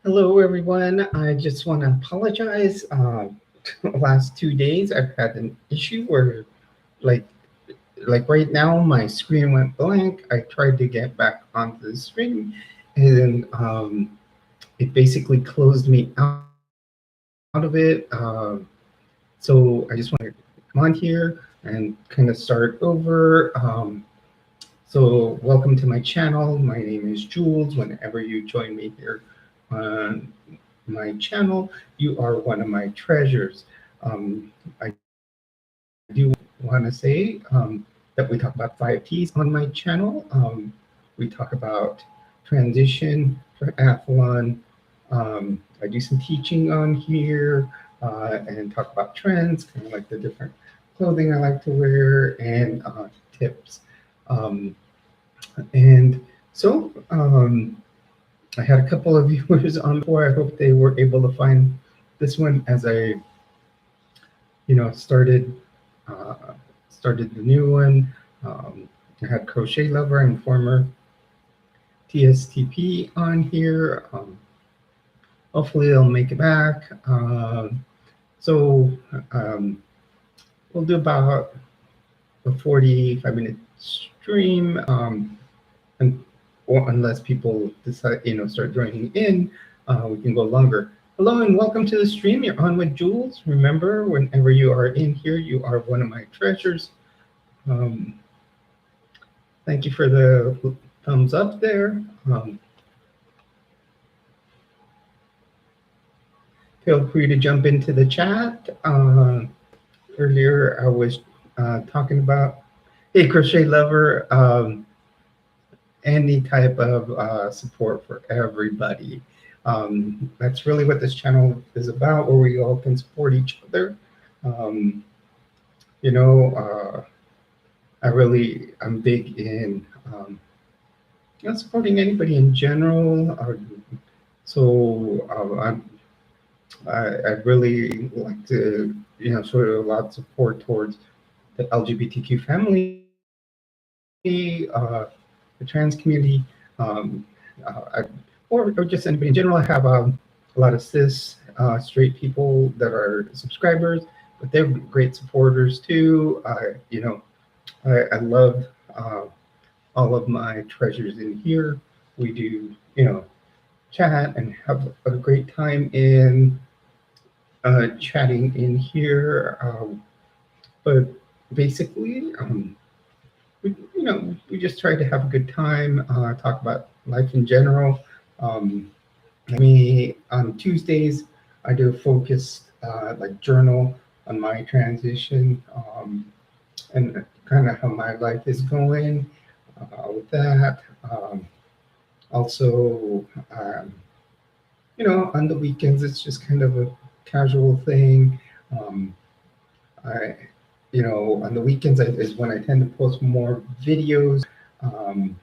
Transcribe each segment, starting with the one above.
Hello, everyone. I just want to apologize. The last 2 days, I've had an issue where, like, like right now, my screen went blank. I tried to get back onto the screen, and it basically closed me out of it. So I just want to come on here and kind of start over. So, welcome to my channel. My name is Jules. Whenever you join me here on my channel, you are one of my treasures. I do want to say that we talk about 5Ts on my channel. We talk about transition, triathlon. I do some teaching on here and talk about trends, kind of like the different clothing I like to wear, and tips. Um, and so I had a couple of viewers on before. I hope they were able to find this one as I, started started the new one. Um, I had Crochet Lover and former TSTP on here. Hopefully they'll make it back. So um, we'll do about a 45-minute stream. And or unless people decide, start joining in, we can go longer. Hello and welcome to the stream. You're on with Jules. Remember, whenever you are in here, you are one of my treasures. Um, Thank you for the thumbs up there. Feel free to jump into the chat. Earlier, I was talking about, hey, Crochet Lover. Any type of support for everybody. That's really what this channel is about, where we all can support each other. Um, you know, I'm big in supporting anybody in general. So I really like to, show a lot of support towards the LGBTQ family, the trans community, um, or just anybody in general. I have a lot of cis straight people that are subscribers, but they're great supporters too. I love all of my treasures in here. We do, chat and have a great time in chatting in here. But basically, we just try to have a good time, talk about life in general. Um, Me on Tuesdays, I do a focused like journal on my transition and kind of how my life is going with that. Also, on the weekends, it's just kind of a casual thing. Um, I, on the weekends is when I tend to post more videos. Um,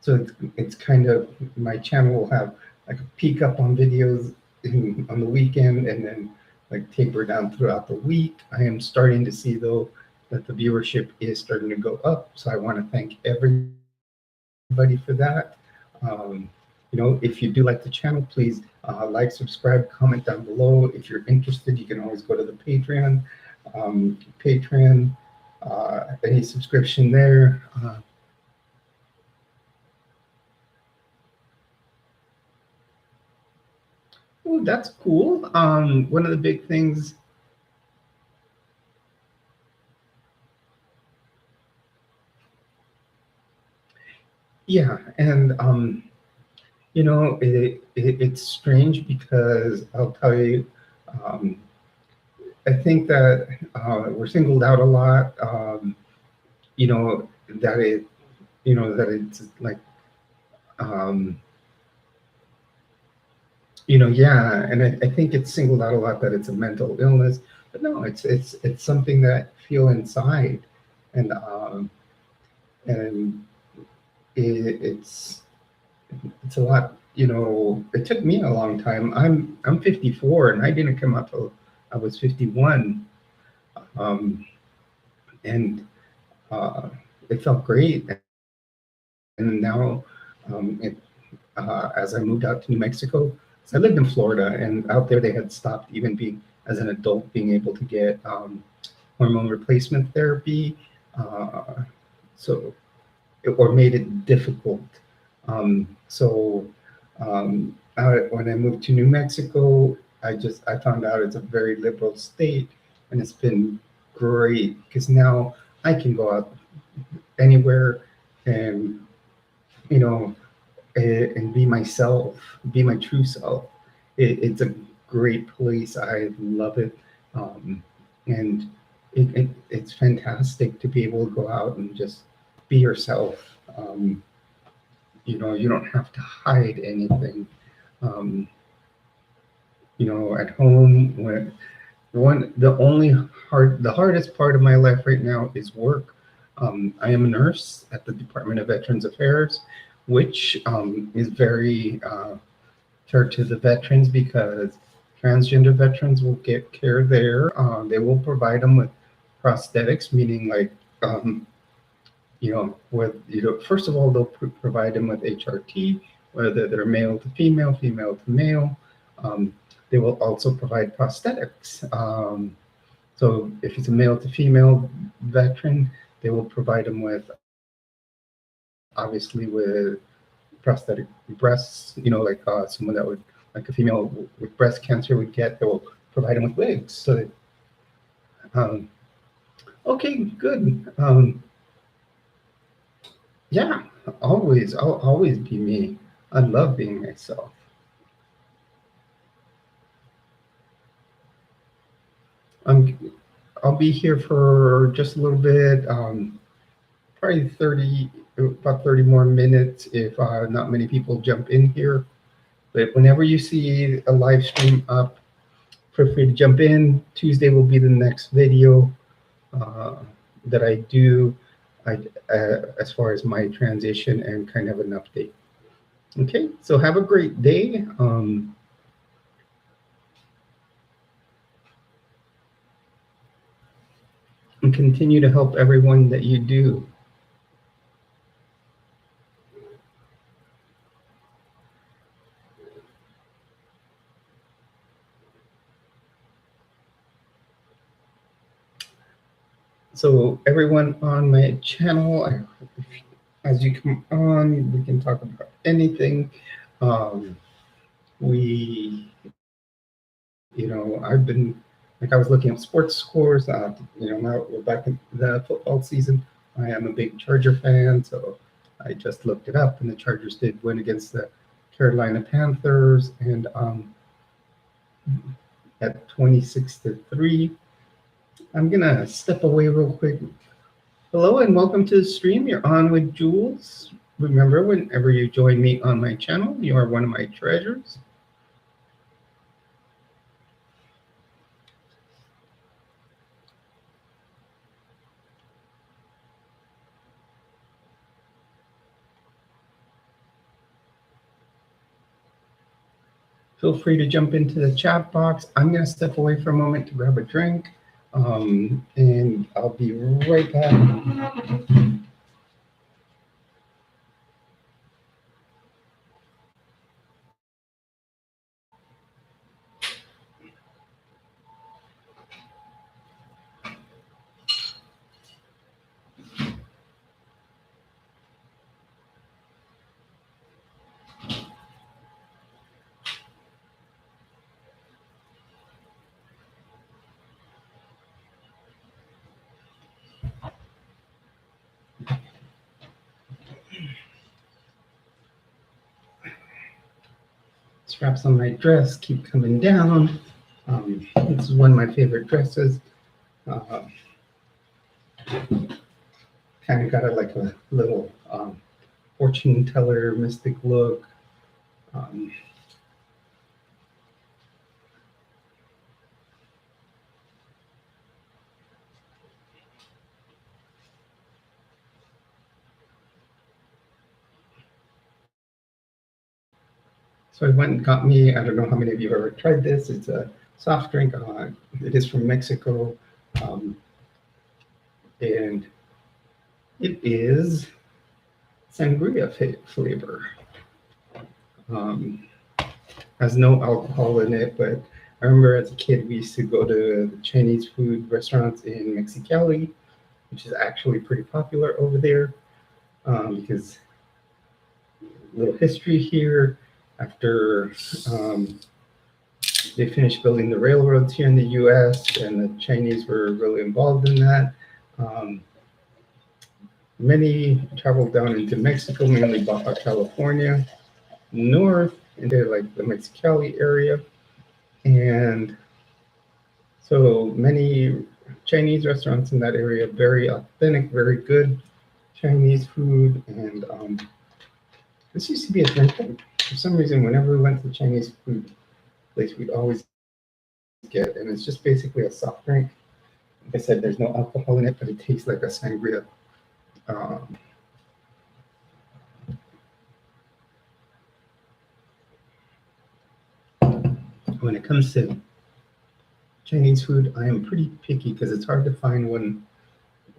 so it's kind of my channel will have like a peak up on videos on the weekend and then like taper down throughout the week. I am starting to see though that the viewership is starting to go up. So I want to thank everybody for that. If you do like the channel, please like, subscribe, comment down below. If you're interested, you can always go to the Patreon. Patreon, any subscription there. Oh, that's cool. One of the big things. Yeah, and it's strange because I'll tell you, um, I think that we're singled out a lot. That it's like, um, yeah, and I think it's singled out a lot that it's a mental illness, but no, it's something that I feel inside, and and it's a lot. It took me a long time. I'm 54, and I didn't come out till I was 51, and uh, it felt great. And now, I as I moved out to New Mexico. So I lived in Florida, and out there they had stopped even being as an adult being able to get hormone replacement therapy. Uh, so or made it difficult. When I moved to New Mexico, I found out it's a very liberal state, and it's been great because now I can go out anywhere and you know and be myself, be my true self. It's a great place. I love it, and it's fantastic to be able to go out and just be yourself. Um, you don't have to hide anything. Um, at home, the hardest part of my life right now is work. I am a nurse at the Department of Veterans Affairs, which is very fair to the veterans because transgender veterans will get care there. They will provide them with prosthetics, meaning like first of all, they'll provide them with HRT, whether they're male to female, female to male. Um, they will also provide prosthetics. So if it's a male to female veteran, they will provide them with, obviously, with prosthetic breasts, like someone that would, like a female with breast cancer would get, they will provide them with wigs. So, um, okay, good. Yeah, I'll always be me. I love being myself. I'm, I'll be here for just a little bit, probably about 30 more minutes if not many people jump in here. But whenever you see a live stream up, feel free to jump in. Tuesday will be the next video uh, that I do as far as my transition and kind of an update. Okay, so have a great day. And continue to help everyone that you do. So everyone on my channel, as you come on, we can talk about anything. We, I've been, like I was looking at sports scores. Now we're back in the football season. I am a big Charger fan, so I just looked it up, and the Chargers did win against the Carolina Panthers, and at 26-3. I'm gonna step away real quick. Hello and welcome to the stream. You're on with Jules. Remember, whenever you join me on my channel, you are one of my treasures. Feel free to jump into the chat box. I'm going to step away for a moment to grab a drink, and I'll be right back. Straps on my dress keep coming down. This is one of my favorite dresses. Kind of got like a little fortune teller mystic look. So I went and got me, I don't know how many of you have ever tried this. It's a soft drink. It is from Mexico. And it is sangria flavor. Um, has no alcohol in it, but I remember as a kid we used to go to the Chinese food restaurants in Mexicali, which is actually pretty popular over there because little history here. After um, they finished building the railroads here in the U.S., and the Chinese were really involved in that. Um, Many traveled down into Mexico, mainly Baja California, north into like the Mexicali area, and so many Chinese restaurants in that area, very authentic, very good Chinese food, and this used to be a drink that for some reason, whenever we went to Chinese food place, we'd always get, and it's just basically a soft drink. Like I said, there's no alcohol in it, but it tastes like a sangria. Um, when it comes to Chinese food, I am pretty picky because it's hard to find one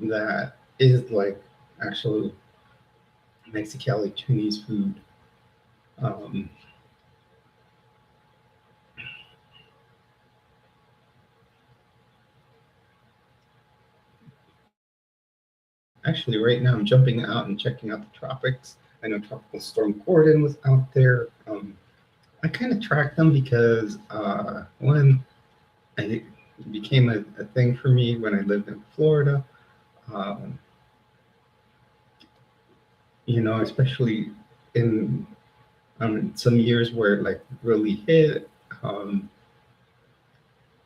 that is like actual Mexicali Chinese food. Um, Actually, right now I'm jumping out and checking out the tropics. I know Tropical Storm Gordon was out there. I kind of tracked them because one, it became a thing for me when I lived in Florida. Um, especially in some years where it like really hit. Um,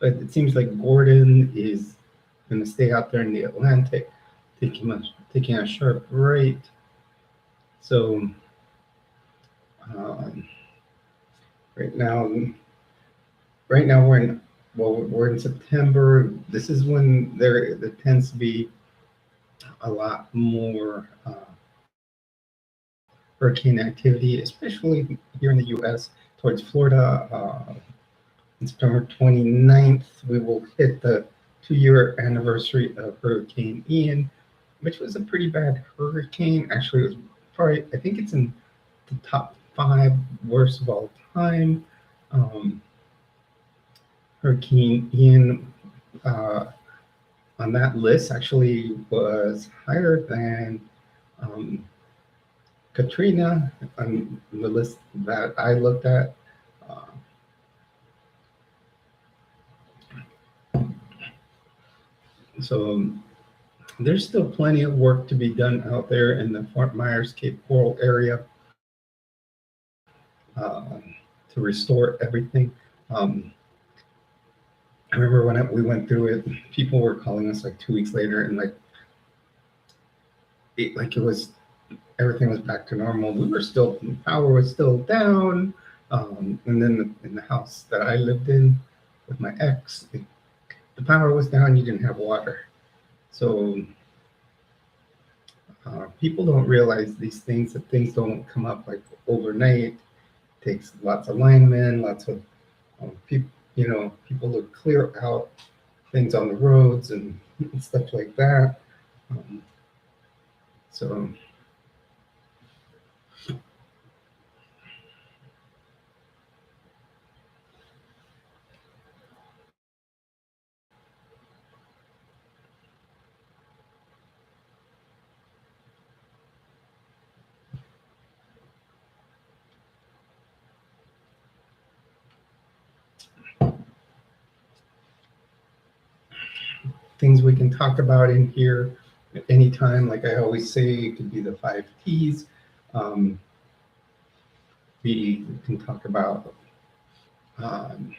but it seems like Gordon is going to stay out there in the Atlantic, taking a taking a sharp right. So um, right now, right now we're in September. This is when there tends to be a lot more hurricane activity, especially here in the U.S. towards Florida. On September 29th, we will hit the 2-year anniversary of Hurricane Ian, which was a pretty bad hurricane. Actually, it was probably, I think it's in the top five worst of all time. Um, Hurricane Ian uh, on that list actually was higher than um, Katrina on the list that I looked at. Uh, so there's still plenty of work to be done out there in the Fort Myers Cape Coral area um, to restore everything. Um, I remember when we went through it, people were calling us like 2 weeks later, and like it was everything was back to normal. We were still power was still down, and then in the house that I lived in with my ex, the power was down. You didn't have water, so people don't realize these things. That things don't come up like overnight. It takes lots of linemen, lots of people. People to clear out things on the roads and stuff like that. Um, so things we can talk about in here at any time. Like I always say, it could be the 5 Ts. Um, we can talk about um,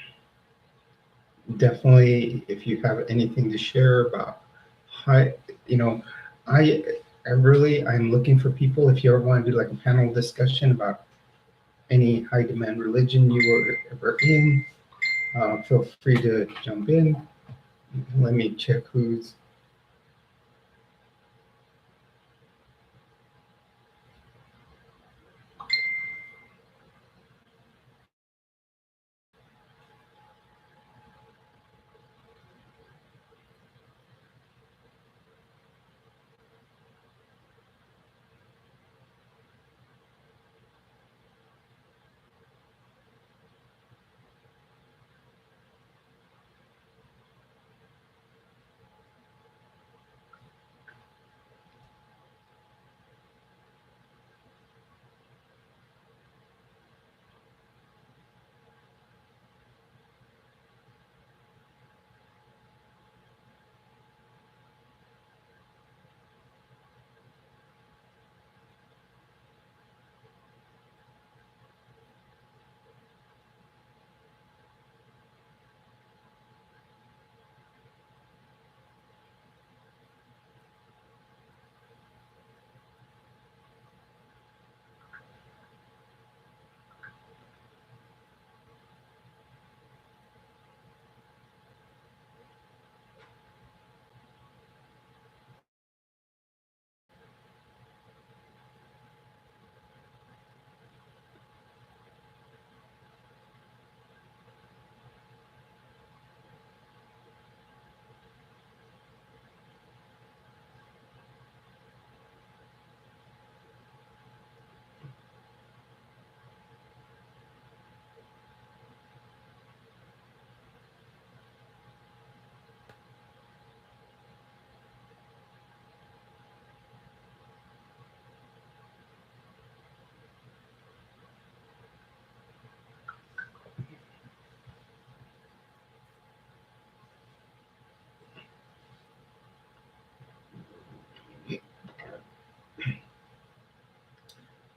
definitely if you have anything to share about how, you know, I I'm looking for people if you ever want to do like a panel discussion about any high demand religion you were ever in. Feel free to jump in. Let me check who's.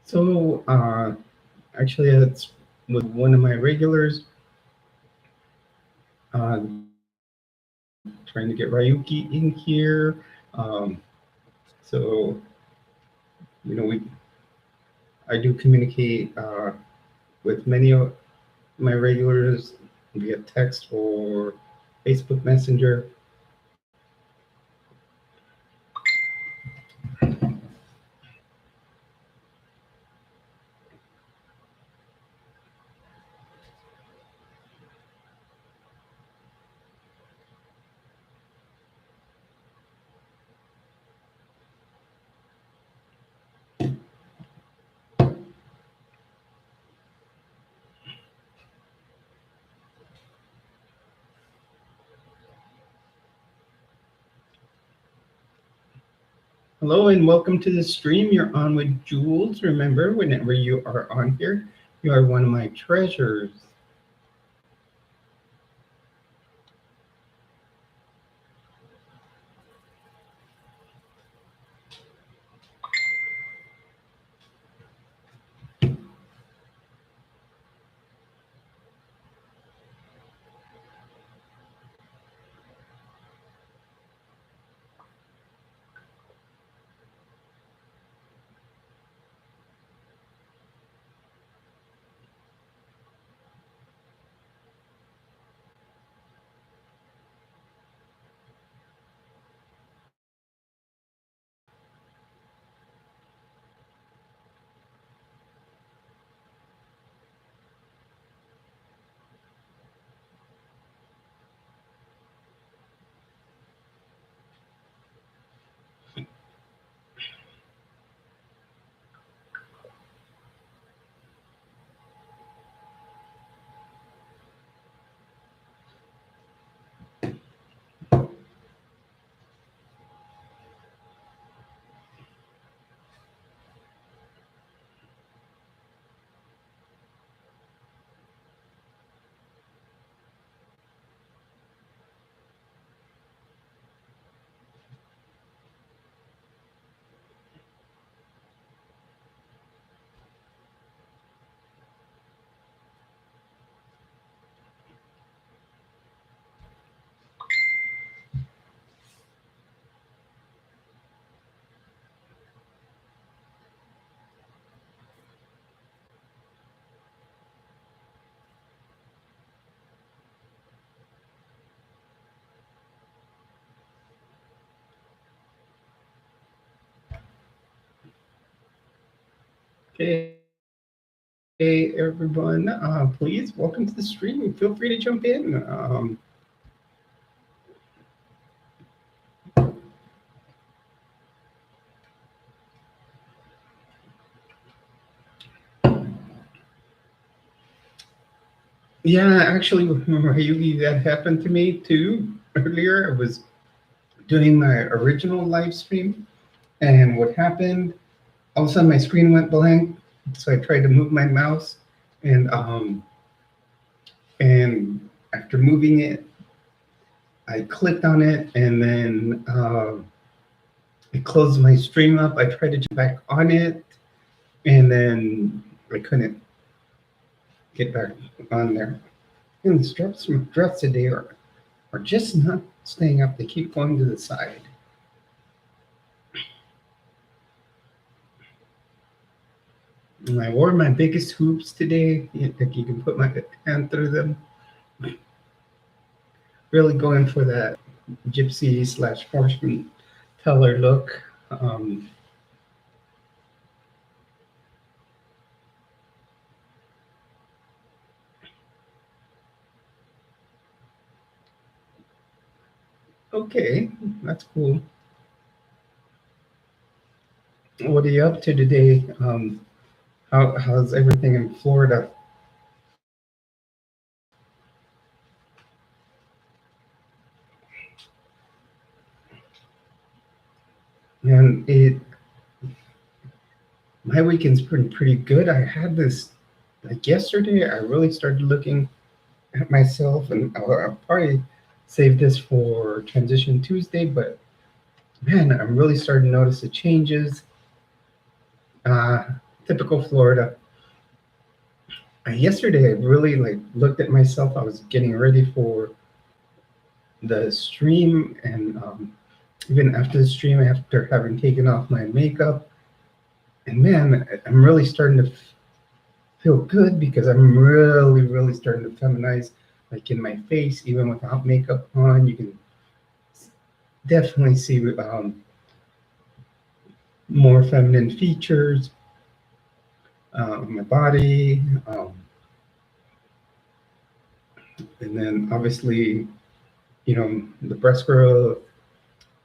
So actually, that's with one of my regulars trying to get Ryuki in here. Um, so we I do communicate with many of my regulars via text or Facebook Messenger. Hello and welcome to the stream. You're on with Jules. Remember, whenever you are on here, you are one of my treasures. Hey everyone, please welcome to the stream. Feel free to jump in. Yeah, actually, Ryugi, that happened to me too earlier. I was doing my original live stream, and what happened? All of a sudden, my screen went blank. So I tried to move my mouse, and after moving it, I clicked on it, and then it closed my stream up. I tried to jump back on it, and then I couldn't get back on there. And the straps from dress today are just not staying up. They keep going to the side. And I wore my biggest hoops today. Like you can put my hand through them. Really going for that gypsy slash fortune teller look. Okay, that's cool. What are you up to today? How's everything in Florida? And my weekend's pretty good. I had this like yesterday. I really started looking at myself, and I'll probably save this for Transition Tuesday. But man, I'm really starting to notice the changes. Uh, typical Florida. Yesterday, I really like looked at myself. I was getting ready for the stream, and even after the stream, after having taken off my makeup, and man, I'm really starting to feel good because I'm really starting to feminize, like in my face, even without makeup on. You can definitely see more feminine features, my body, and then obviously, the breast growth.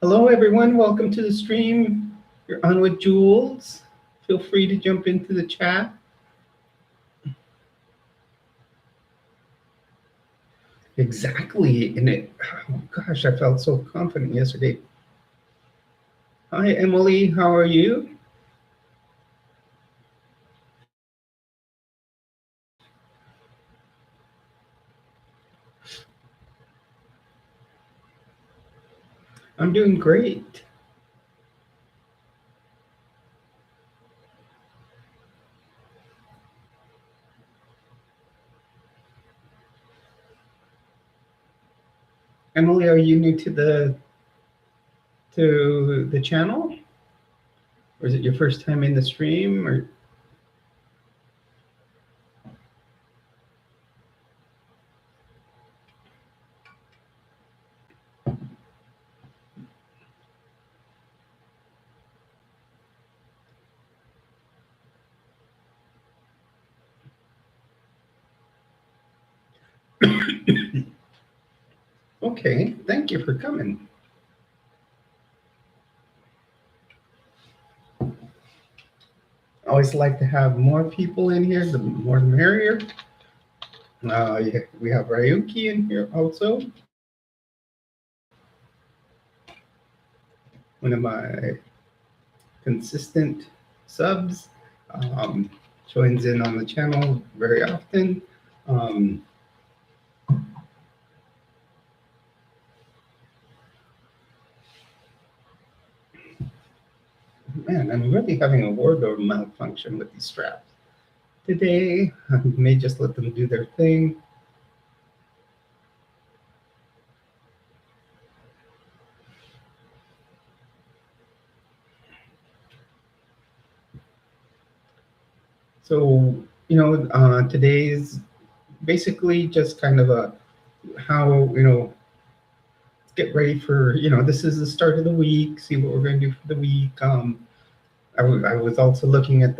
Hello, everyone. Welcome to the stream. You're on with Jules. Feel free to jump into the chat. Exactly. And oh gosh, I felt so confident yesterday. Hi, Emily. How are you? I'm doing great. Emily, are you new to the channel? Or is it your first time in the stream? Or okay, thank you for coming. I always like to have more people in here. The more the merrier. Yeah, we have Ryuki in here also. One of my consistent subs, joins in on the channel very often. Man, I'm really having a wardrobe malfunction with these straps. Today, I may just let them do their thing. So, today's basically just kind of a how, get ready for, this is the start of the week, see what we're going to do for the week. I was also looking at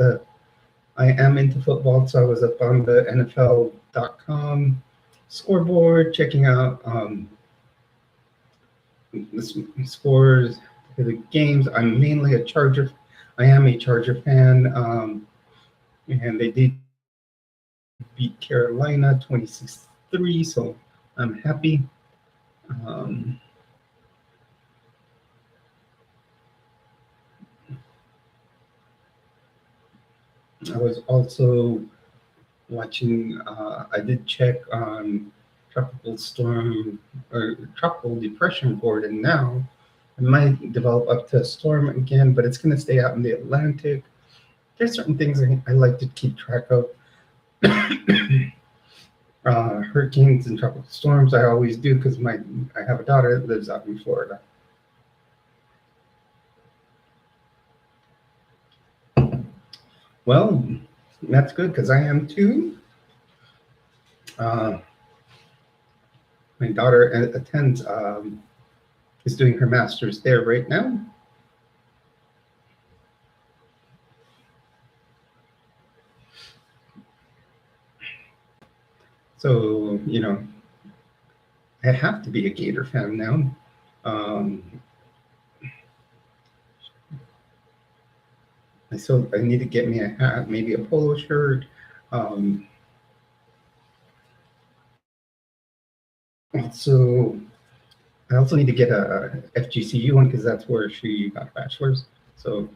I am into football, so I was up on the NFL.com scoreboard, checking out the scores for the games. I'm mainly a Charger. I am a Charger fan, and they did beat Carolina 26-3, so I'm happy. Um, I was also watching. I did check on tropical storm or tropical depression board, and now it might develop up to a storm again, but it's going to stay out in the Atlantic. There's certain things I like to keep track of. Hurricanes and tropical storms, I always do because I have a daughter that lives out in Florida. Well, that's good because I am too. My daughter attends, is doing her master's there right now. So, I have to be a Gator fan now. I need to get me a hat, maybe a polo shirt. Also, I also need to get a FGCU one because that's where she got a bachelor's. So,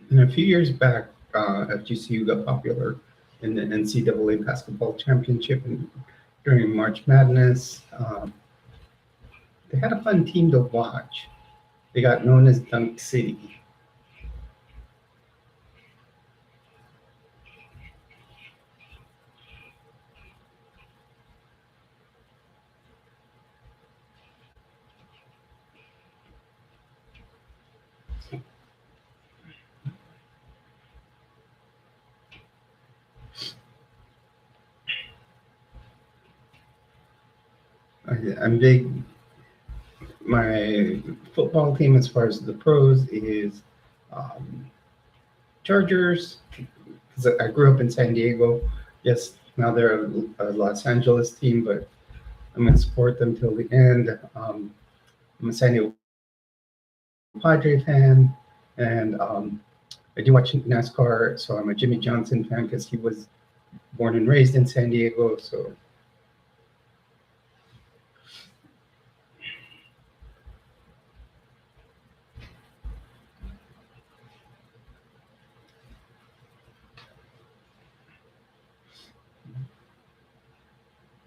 and a few years back, FGCU got popular in the NCAA basketball championship and during March Madness. they had a fun team to watch. They got known as Dunk City. I'm big. My football team, as far as the pros, is um, Chargers. Because I grew up in San Diego. Yes, now they're a Los Angeles team, but I'm going to support them till the end. I'm a San Diego Padre fan, and I do watch NASCAR, so I'm a Jimmy Johnson fan because he was born and raised in San Diego. So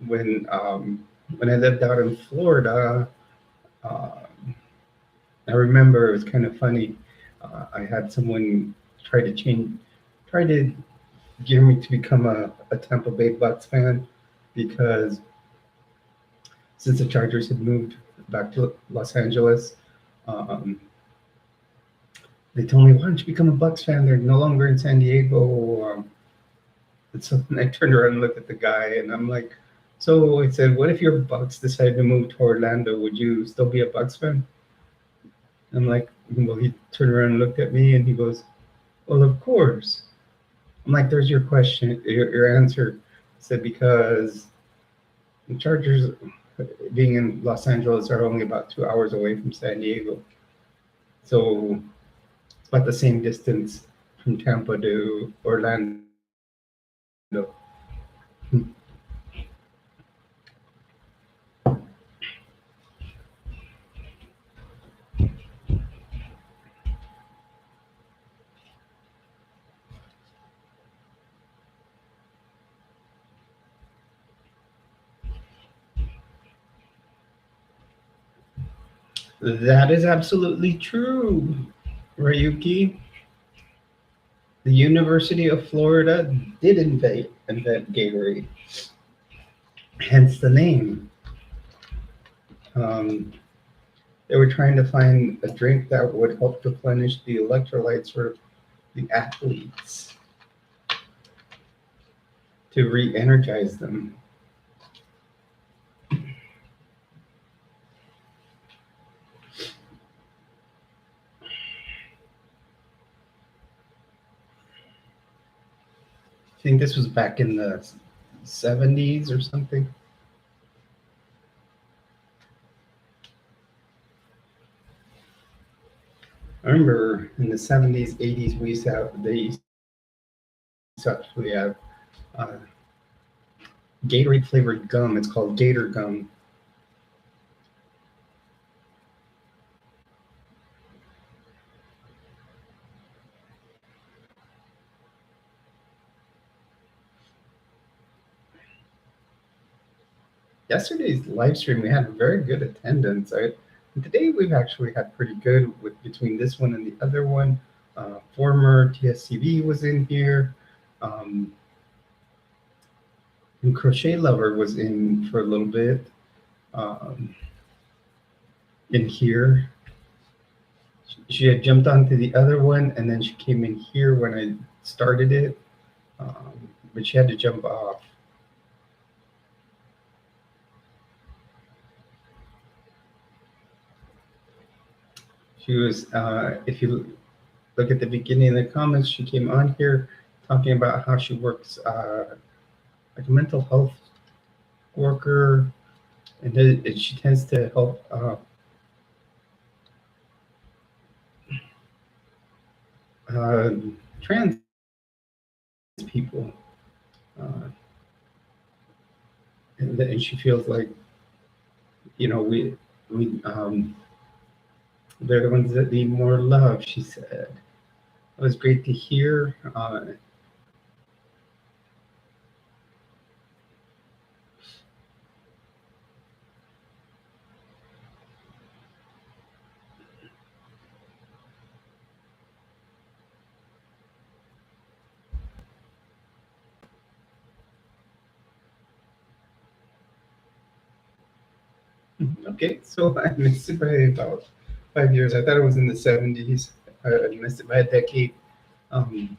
when um, when I lived out in Florida, uh, I remember it was kind of funny. I had someone try to change, try to get me to become a Tampa Bay Bucks fan because since the Chargers had moved back to Los Angeles, um, they told me, "Why don't you become a Bucks fan? They're no longer in San Diego." And so I turned around and looked at the guy, and I'm like, "So I said, what if your Bucks decided to move to Orlando? Would you still be a Bucks fan?" I'm like, well, he turned around and looked at me, and he goes, "Well, of course." I'm like, "There's your question, your answer." I said, "Because the Chargers, being in Los Angeles, are only about 2 hours away from San Diego, so it's about the same distance from Tampa to Orlando." That is absolutely true, Ryuki. The University of Florida did invent Gatorade, hence the name. Um, they were trying to find a drink that would help replenish the electrolytes for the athletes to re-energize them. I think this was back in the 70s or something. I remember in the 70s, 80s, they used to actually have uh, Gatorade flavored gum. It's called Gator Gum. Yesterday's live stream, we had very good attendance. Today we've actually had pretty good with between this one and the other one. Former TSCB was in here, um, and Crochet Lover was in for a little bit um, in here. She had jumped onto the other one, and then she came in here when I started it, but she had to jump off. She was, if you look at the beginning of the comments, she came on here talking about how she works like a mental health worker, and she tends to help uh, trans people, uh, and she feels like we they're the ones that need more love. She said it was great to hear. Okay, so I missed it by about 5 years. I thought it was in the 70s. I missed it by a decade. Um,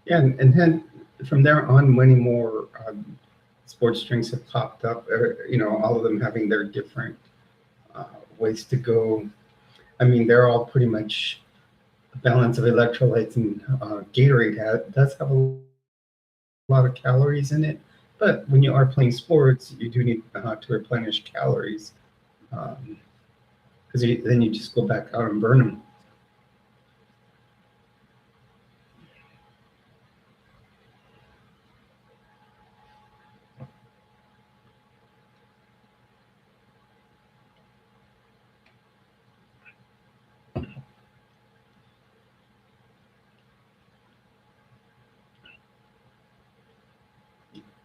yeah, and then from there on, many more sports drinks have popped up. All of them having their different uh, ways to go. I mean, they're all pretty much a balance of electrolytes, and does have a lot of calories in it. But when you are playing sports, you do need to replenish calories because then you just go back out and burn them.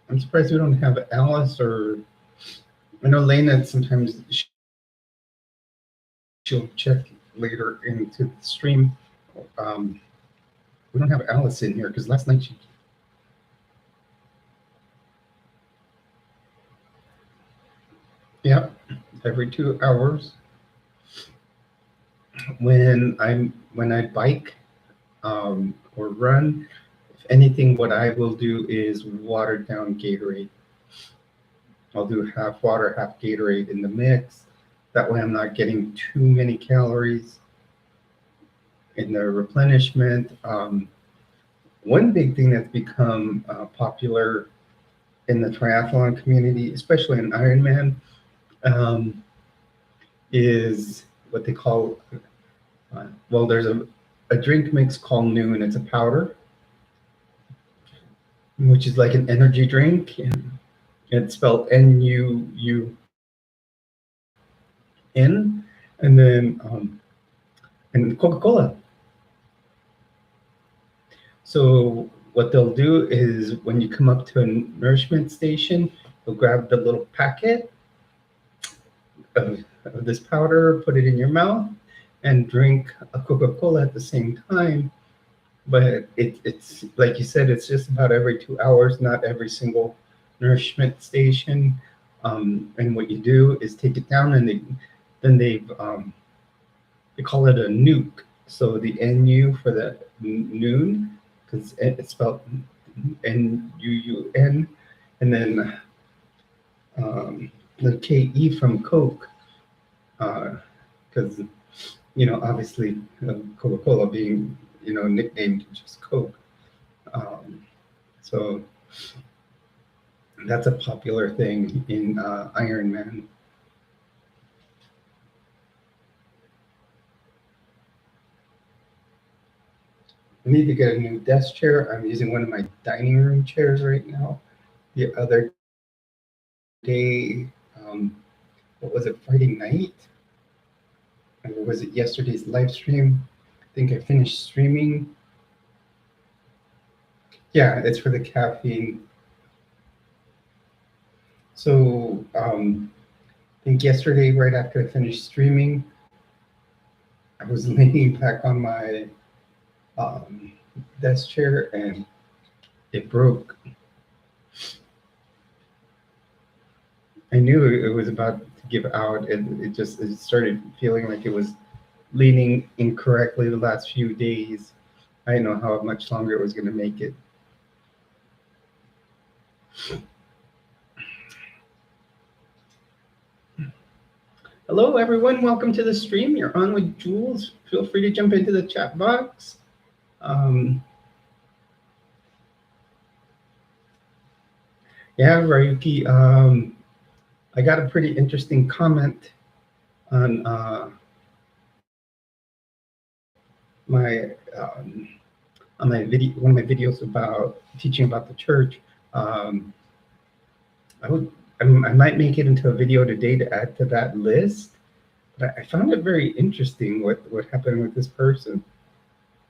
I'm surprised we don't have Alice, or I know Lena sometimes she'll check later into the stream. Um, we don't have Alice in here because last night she, yeah, every 2 hours when I bike or run, if anything, what I will do is watered down Gatorade. I'll do half water, half Gatorade in the mix. That way, I'm not getting too many calories in the replenishment. One big thing that's become popular in the triathlon community, especially in Ironman, um, is what they call well, there's a drink mix called Noon. It's a powder, which is like an energy drink. And it's spelled N, and then and Coca Cola. So what they'll do is when you come up to a nourishment station, you'll grab the little packet of this powder, put it in your mouth, and drink a Coca Cola at the same time. But it's like you said, it's just about every 2 hours, not every single nourishment station. And what you do is take it down, and they call it a nuke. So the NU for the noon, because it's spelled NUUN, and then the KE from Coke, because obviously Coca-Cola being nicknamed just Coke. Um, so that's a popular thing in Ironman. I need to get a new desk chair. I'm using one of my dining room chairs right now. The other day, what was it, Friday night? Or was it yesterday's live stream? I think I finished streaming. Yeah, it's for the caffeine. So I think yesterday, right after I finished streaming, I was leaning back on my um, desk chair and it broke. I knew it was about to give out, and it started feeling like it was leaning incorrectly the last few days. I didn't know how much longer it was going to make it. Hello, everyone. Welcome to the stream. You're on with Jules. Feel free to jump into the chat box. Yeah, Ryuki. I got a pretty interesting comment on my on my video, one of my videos about teaching about the church. Um, I would, I might make it into a video today to add to that list. But I found it very interesting what happened with this person.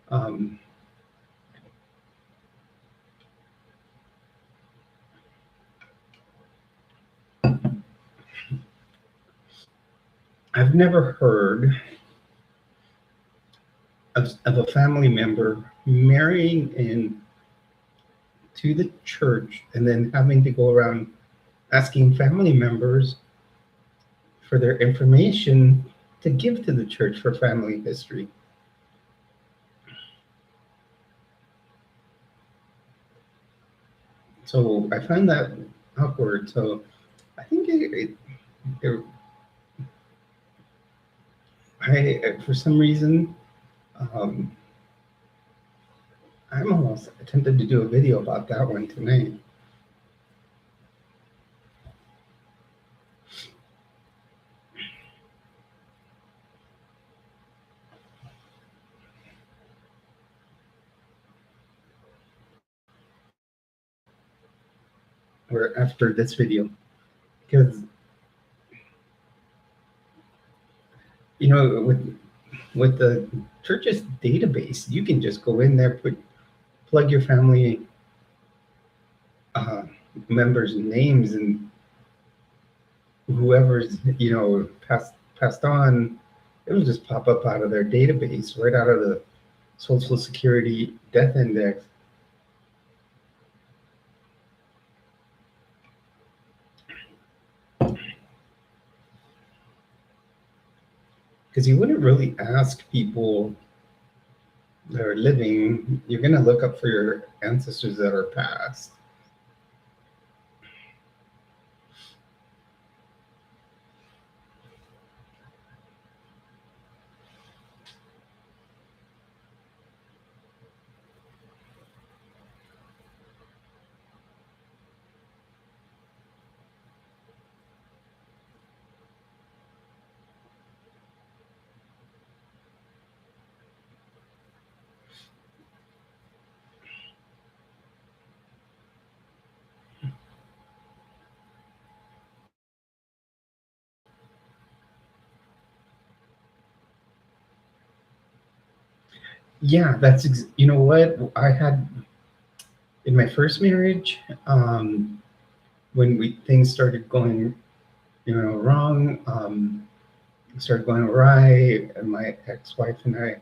Um, I've never heard of a family member marrying in to the church and then having to go around asking family members for their information to give to the church for family history. So I find that awkward. So I think it for some reason, um, I'm almost tempted to do a video about that one tonight. Or after this video, because with the church's database, you can just go in there, plug your family uh, members' names, and whoever's passed on, it'll just pop up out of their database, right out of the Social Security death index. Because you wouldn't really ask people that are living, you're going to look up for your ancestors that are passed. Yeah, you know what I had in my first marriage, when things started going, wrong, started going awry, and my ex-wife and I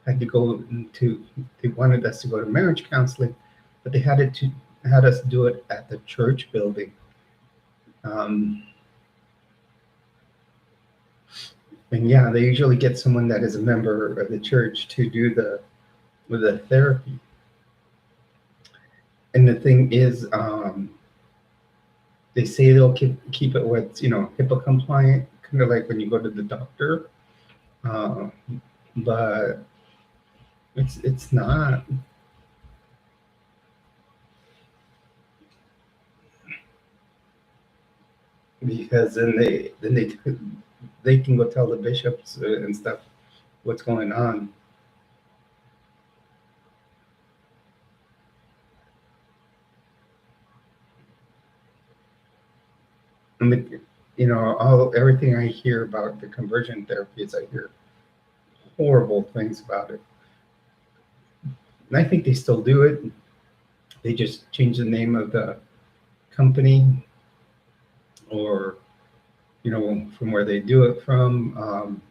had to go to. They wanted us to go to marriage counseling, but they had us do it at the church building. Um, and yeah, they usually get someone that is a member of the church to do the therapy. And the thing is, they say they'll keep it with HIPAA compliant, kind of like when you go to the doctor, uh, but it's not, because then they can go tell the bishops and stuff what's going on. And everything I hear about the conversion therapies, I hear horrible things about it. And I think they still do it. They just change the name of the company, or from where they do it from.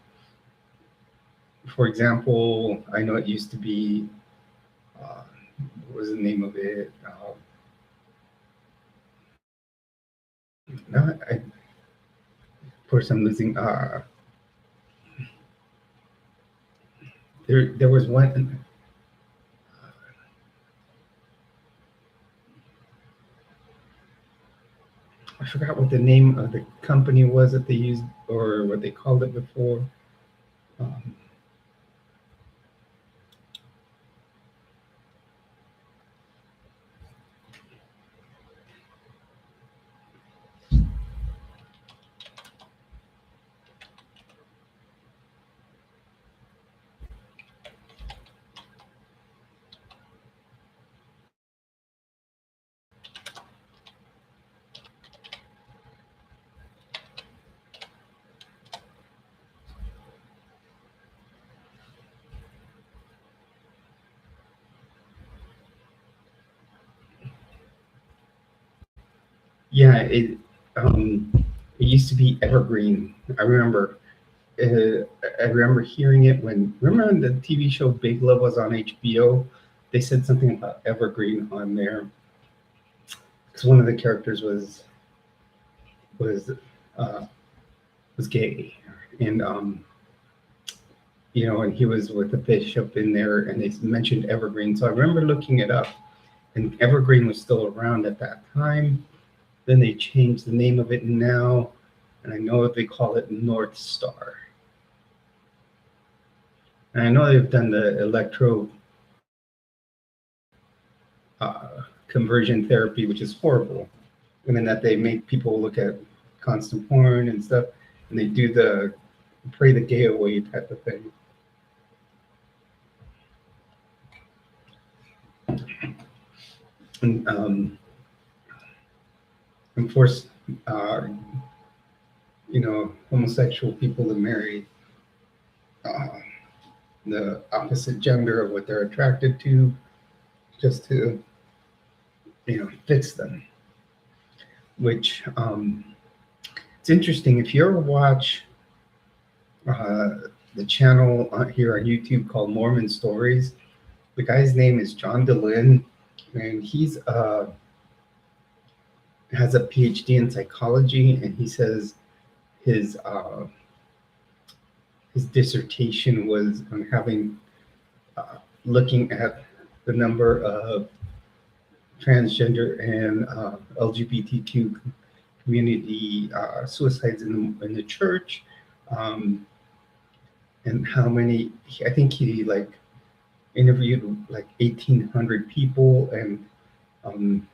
For example, I know it used to be, what was the name of it? Not, of course, I'm losing. There was one. I forgot what the name of the company was that they used, or what they called it before. Um, Yeah, it used to be Evergreen. I remember. I remember hearing it remember when the TV show Big Love was on HBO? They said something about Evergreen on there because one of the characters was uh, was gay, and and he was with the bishop in there, and they mentioned Evergreen. So I remember looking it up, and Evergreen was still around at that time. Then they changed the name of it now, and I know they call it North Star. And I know they've done the electro conversion therapy, which is horrible. And then that they make people look at constant porn and stuff, and they do the pray the gay away type of thing. And force, uh, homosexual people to marry uh, the opposite gender of what they're attracted to, just to, fix them. Which it's interesting if you ever watch uh, the channel here on YouTube called Mormon Stories. The guy's name is John Dehlin, and he's has a PhD in psychology, and he says his his dissertation was on having looking at the number of transgender and LGBTQ community suicides in the church, and how many. I think he like interviewed like 1,800 people, um,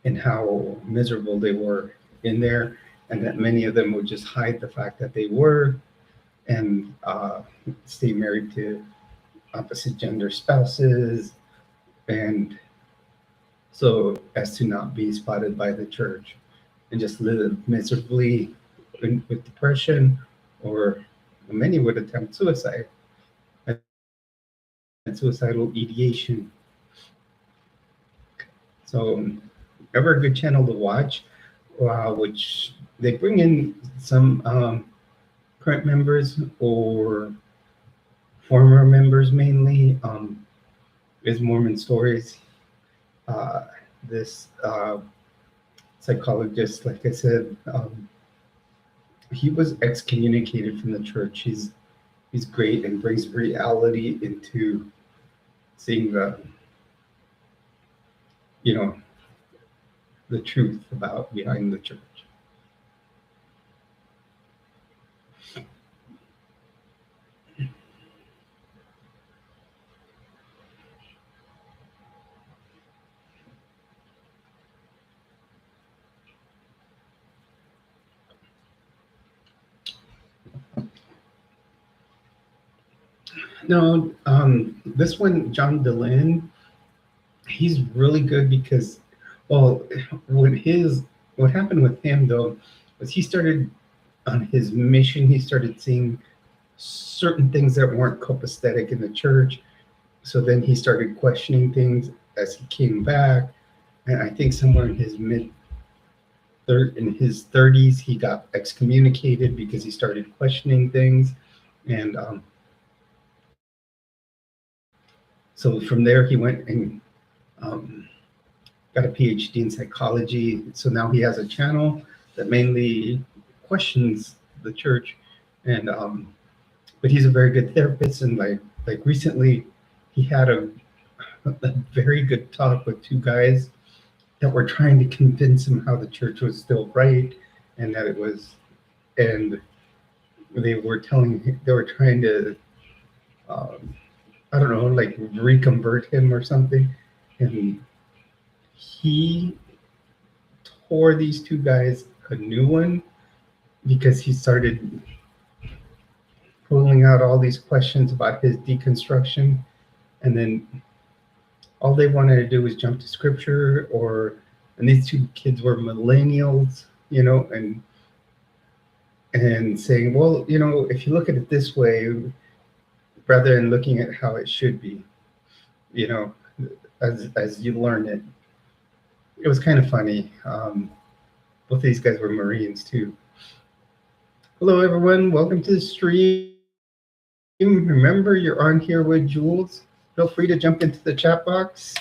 and how miserable they were in there, and that many of them would just hide the fact that they were, and stay married to opposite gender spouses, and so as to not be spotted by the church, and just live miserably with depression, or many would attempt suicide and suicidal ideation. So, ever a good channel to watch, which they bring in some current members or former members mainly, is Mormon Stories. Uh, this psychologist, like I said, he was excommunicated from the church. He's great and brings reality into seeing you know the truth about behind the church. No, this one, John Dehlin, he's really good because, well, what happened with him though was he started on his mission. He started seeing certain things that weren't copacetic in the church. So then he started questioning things as he came back. And I think somewhere in his 30s, he got excommunicated because he started questioning things. And so from there, he went and um, got a PhD in psychology. So now he has a channel that mainly questions the church, and but he's a very good therapist. And like recently, he had a very good talk with two guys that were trying to convince him how the church was still right, and that it was, and they were trying to, um, I don't know, like reconvert him or something, and he tore these two guys a new one because he started pulling out all these questions about his deconstruction, and then all they wanted to do was jump to scripture, and these two kids were millennials, and saying, well, if you look at it this way, rather than looking at how it should be, you know, as you learn it. it was kind of funny. Both of these guys were Marines too. Hello, everyone. Welcome to the stream. Remember, you're on here with Jules. Feel free to jump into the chat box.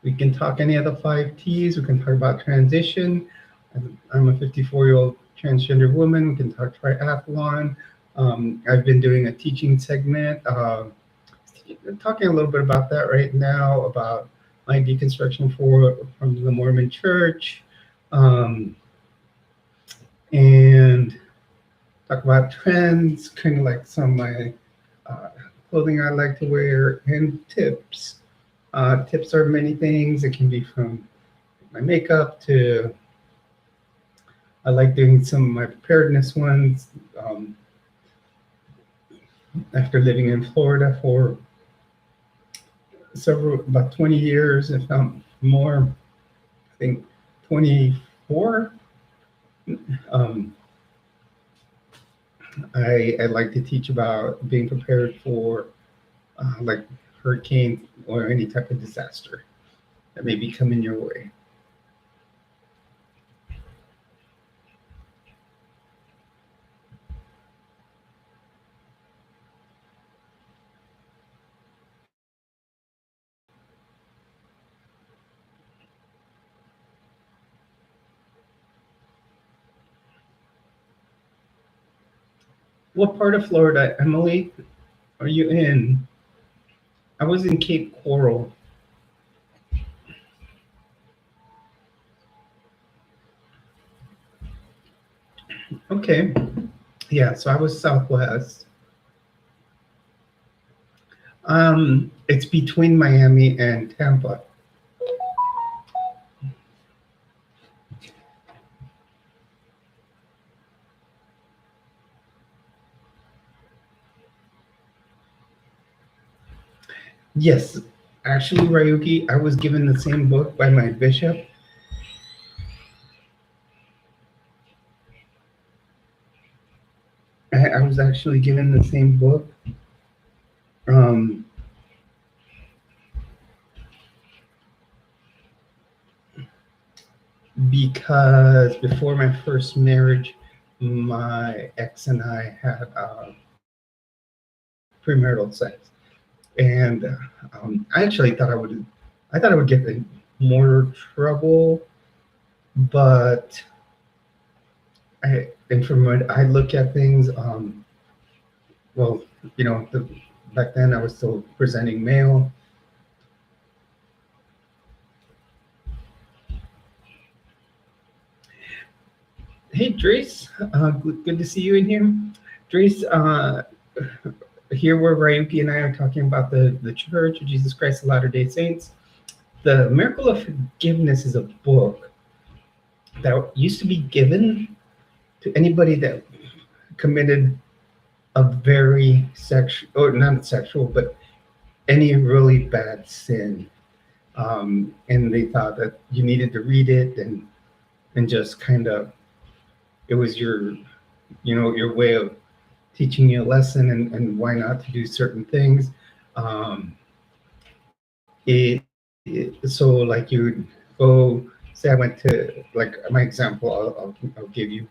We can talk any of the 5 T's. We can talk about transition. I'm a 54-year-old transgender woman. We can talk triathlon. I've been doing a teaching segment, talking a little bit about that right now, about my deconstruction from the Mormon Church, and talk about trends, kind of like some of my clothing I like to wear, and tips. Tips are many things. It can be from my makeup to, I like doing some of my preparedness ones. After living in Florida for about 20 years, if not more, I think 24, I like to teach about being prepared for like hurricane or any type of disaster that may be coming your way. What part of Florida, Emily, are you in? I was in Cape Coral. Okay. Yeah, so I was Southwest. It's between Miami and Tampa. Yes, actually, Ryuki, I was given the same book by my bishop. I was actually given the same book. Because before my first marriage, my ex and I had premarital sex, and I actually thought I would get in more trouble, but from when I look at things, well, back then I was still presenting male. Hey, Drace, good to see you in here. Drace, here where Ryuki and I are talking about the Church of Jesus Christ of Latter-day Saints. The Miracle of Forgiveness is a book that used to be given to anybody that committed a very sexual, or not sexual, but any really bad sin. And they thought that you needed to read it and just kind of, it was your way of teaching you a lesson and why not to do certain things. So like you would go, say I went to, like my example, I'll give you,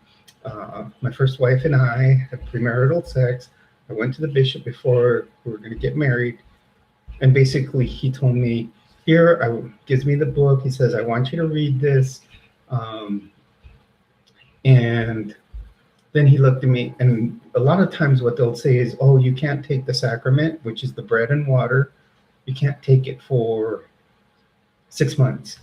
my first wife and I had premarital sex. I went to the bishop before we were going to get married, and basically he told me, here, gives me the book. He says, I want you to read this. And then he looked at me, and a lot of times what they'll say is, oh, you can't take the sacrament, which is the bread and water. You can't take it for 6 months.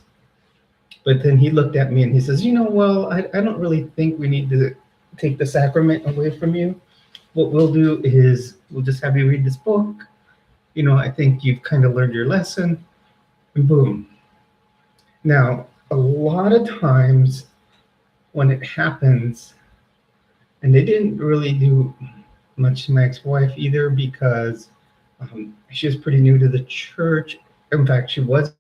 But then he looked at me and he says, well, I don't really think we need to take the sacrament away from you. What we'll do is we'll just have you read this book. I think you've kind of learned your lesson, and boom. Now, a lot of times when it happens, and they didn't really do much to my ex-wife either, because she was pretty new to the church. In fact, she wasn't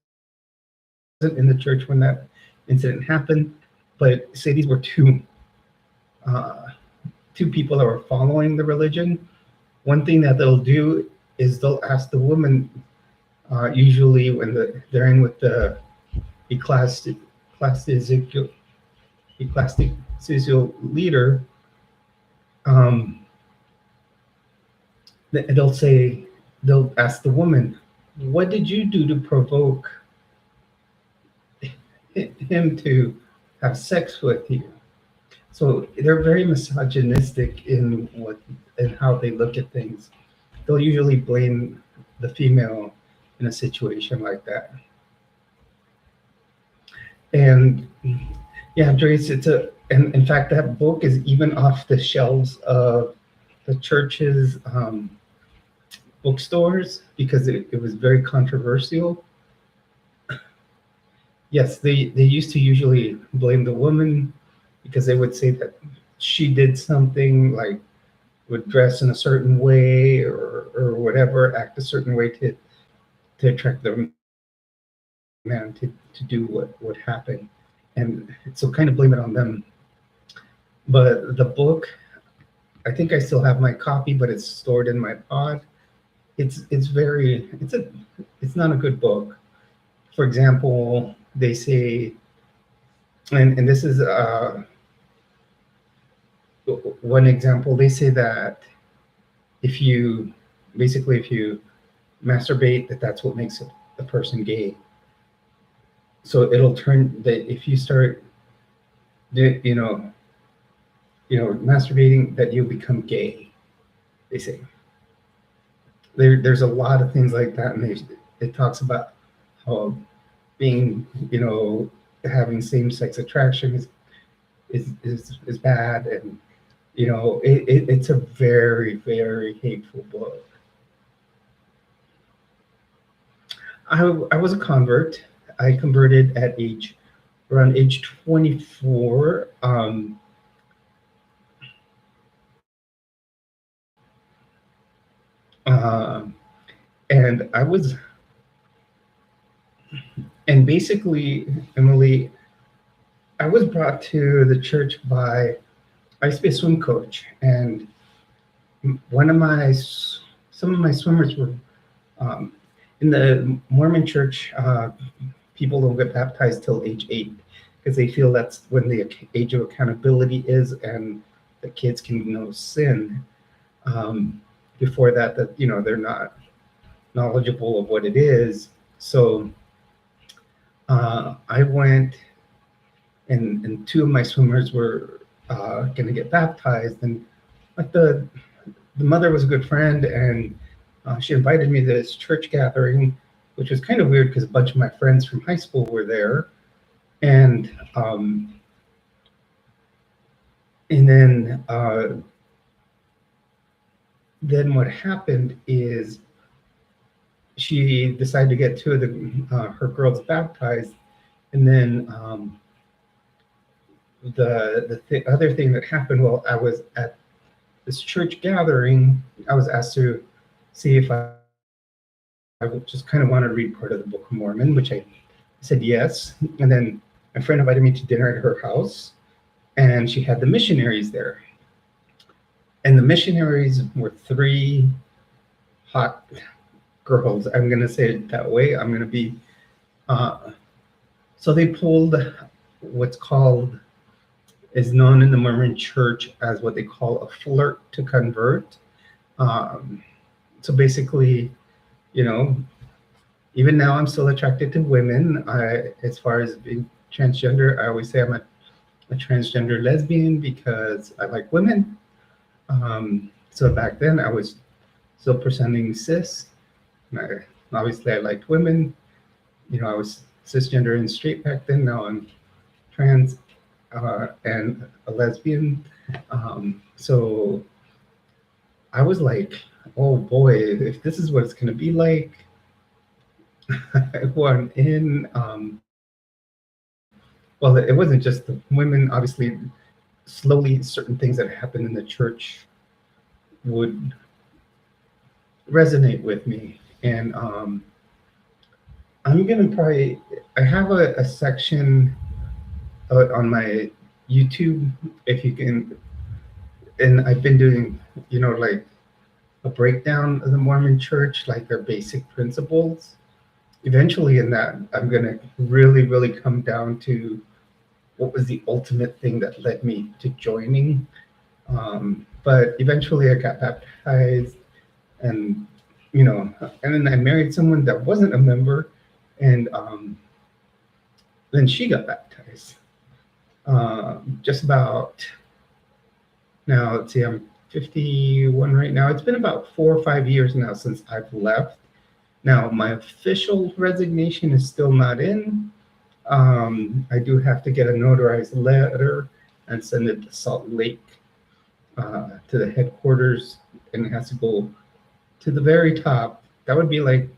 in the church when that incident happened. But say these were two people that were following the religion. One thing that they'll do is they'll ask the woman, Usually when they're in with the ecclesiastical ecclesiastical leader, um, they'll say, they'll ask the woman, what did you do to provoke him to have sex with you? So they're very misogynistic in how they look at things. They'll usually blame the female in a situation like that. And yeah, Joyce, and in fact, that book is even off the shelves of the church's bookstores because it was very controversial. Yes, they used to usually blame the woman because they would say that she did something like would dress in a certain way or whatever, act a certain way to attract the man to do what happened. And so kind of blame it on them. But the book, I think I still have my copy, but it's stored in my pod. It's not a good book. For example, they say, and this is one example, they say that if you masturbate, that's what makes a person gay. So it'll turn that if you start, masturbating, that you'll become gay. They say there's a lot of things like that, and it talks about how being, having same-sex attraction is bad, and it's a very, very hateful book. I was a convert. I converted at around age 24. And basically, Emily, I was brought to the church I used to be a swim coach, and some of my swimmers were in the Mormon church. People don't get baptized till age 8 because they feel that's when the age of accountability is, and the kids can know sin. Before that, they're not knowledgeable of what it is. So I went, and two of my swimmers were going to get baptized, and but the mother was a good friend, and she invited me to this church gathering, which was kind of weird because a bunch of my friends from high school were there, and then what happened is she decided to get two of her girls baptized, and then the other thing that happened while I was at this church gathering, I was asked to see if I would just kind of want to read part of the Book of Mormon, which I said yes. And then my friend invited me to dinner at her house, and she had the missionaries there. And the missionaries were three hot girls. I'm going to say it that way. I'm going to be. So they pulled what's is known in the Mormon church as what they call a flirt to convert. So basically, even now I'm still attracted to women. As far as being transgender, I always say I'm a transgender lesbian because I like women. So back then I was still presenting cis. Obviously I liked women. I was cisgender and straight back then. Now I'm trans and a lesbian. So I was like, oh boy, if this is what it's going to be like, I went in. Well, it wasn't just the women. Obviously, slowly certain things that happened in the church would resonate with me. And I'm going to I have a section on my YouTube, if you can, and I've been doing, like a breakdown of the Mormon church, like their basic principles. eventually in that, I'm going to really, really come down to what was the ultimate thing that led me to joining. But eventually I got baptized, and, and then I married someone that wasn't a member, and then she got baptized. Just about now, let's see, I'm 51 right now. It's been about 4 or 5 years now since I've left. Now, my official resignation is still not in. I do have to get a notarized letter and send it to Salt Lake, to the headquarters, and it has to go to the very top. That would be like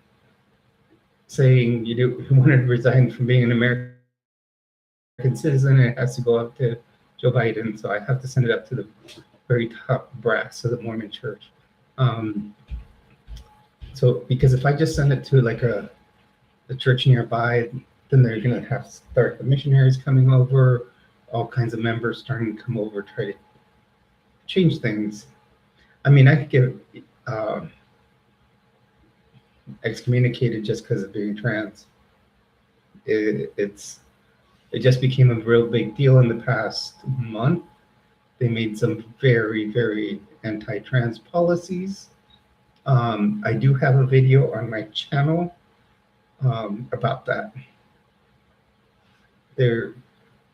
saying you want to resign from being an American citizen, and it has to go up to Joe Biden. So I have to send it up to the very top brass of the Mormon Church. Um, so because if I just send it to like a church nearby, then they're going to have to start the missionaries coming over, all kinds of members starting to come over, try to change things. I mean, I could get excommunicated just because of being trans. It just became a real big deal in the past month. They made some very, very anti-trans policies. I do have a video on my channel about that. They're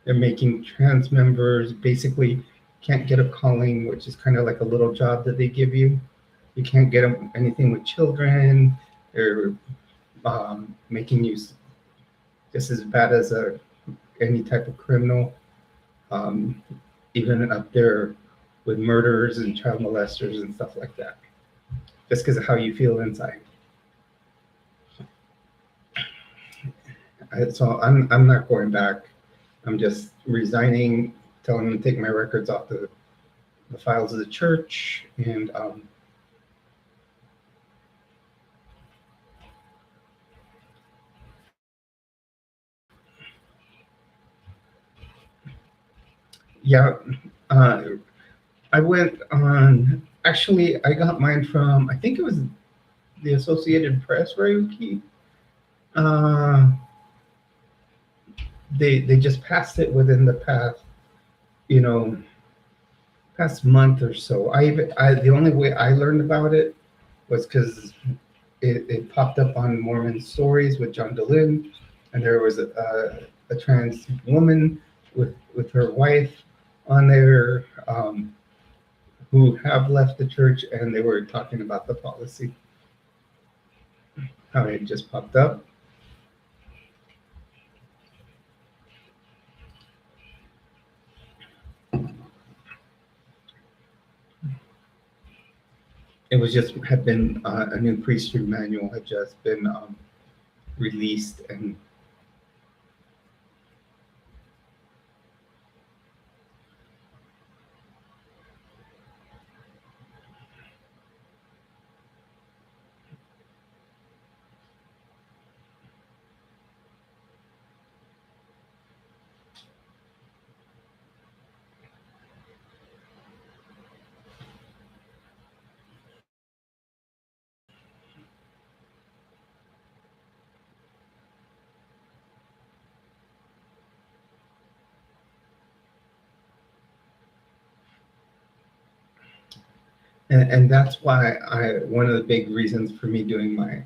making trans members basically can't get a calling, which is kind of like a little job that they give you. You can't get anything with children. They're making you just as bad as any type of criminal, even up there with murderers and child molesters and stuff like that, just because of how you feel inside. So I'm not going back. I'm just resigning, telling them to take my records off the files of the church, and yeah, I went on. Actually, I got mine from, I think it was the Associated Press, Ryuki. Uh, they just passed it within the you know past month or so. The only way I learned about it was because it popped up on Mormon Stories with John DeLynn, and there was a trans woman with her wife on there, who have left the church, and they were talking about the policy, how it just popped up. It was just had been a new priesthood manual had just been released, and that's why one of the big reasons for me doing my,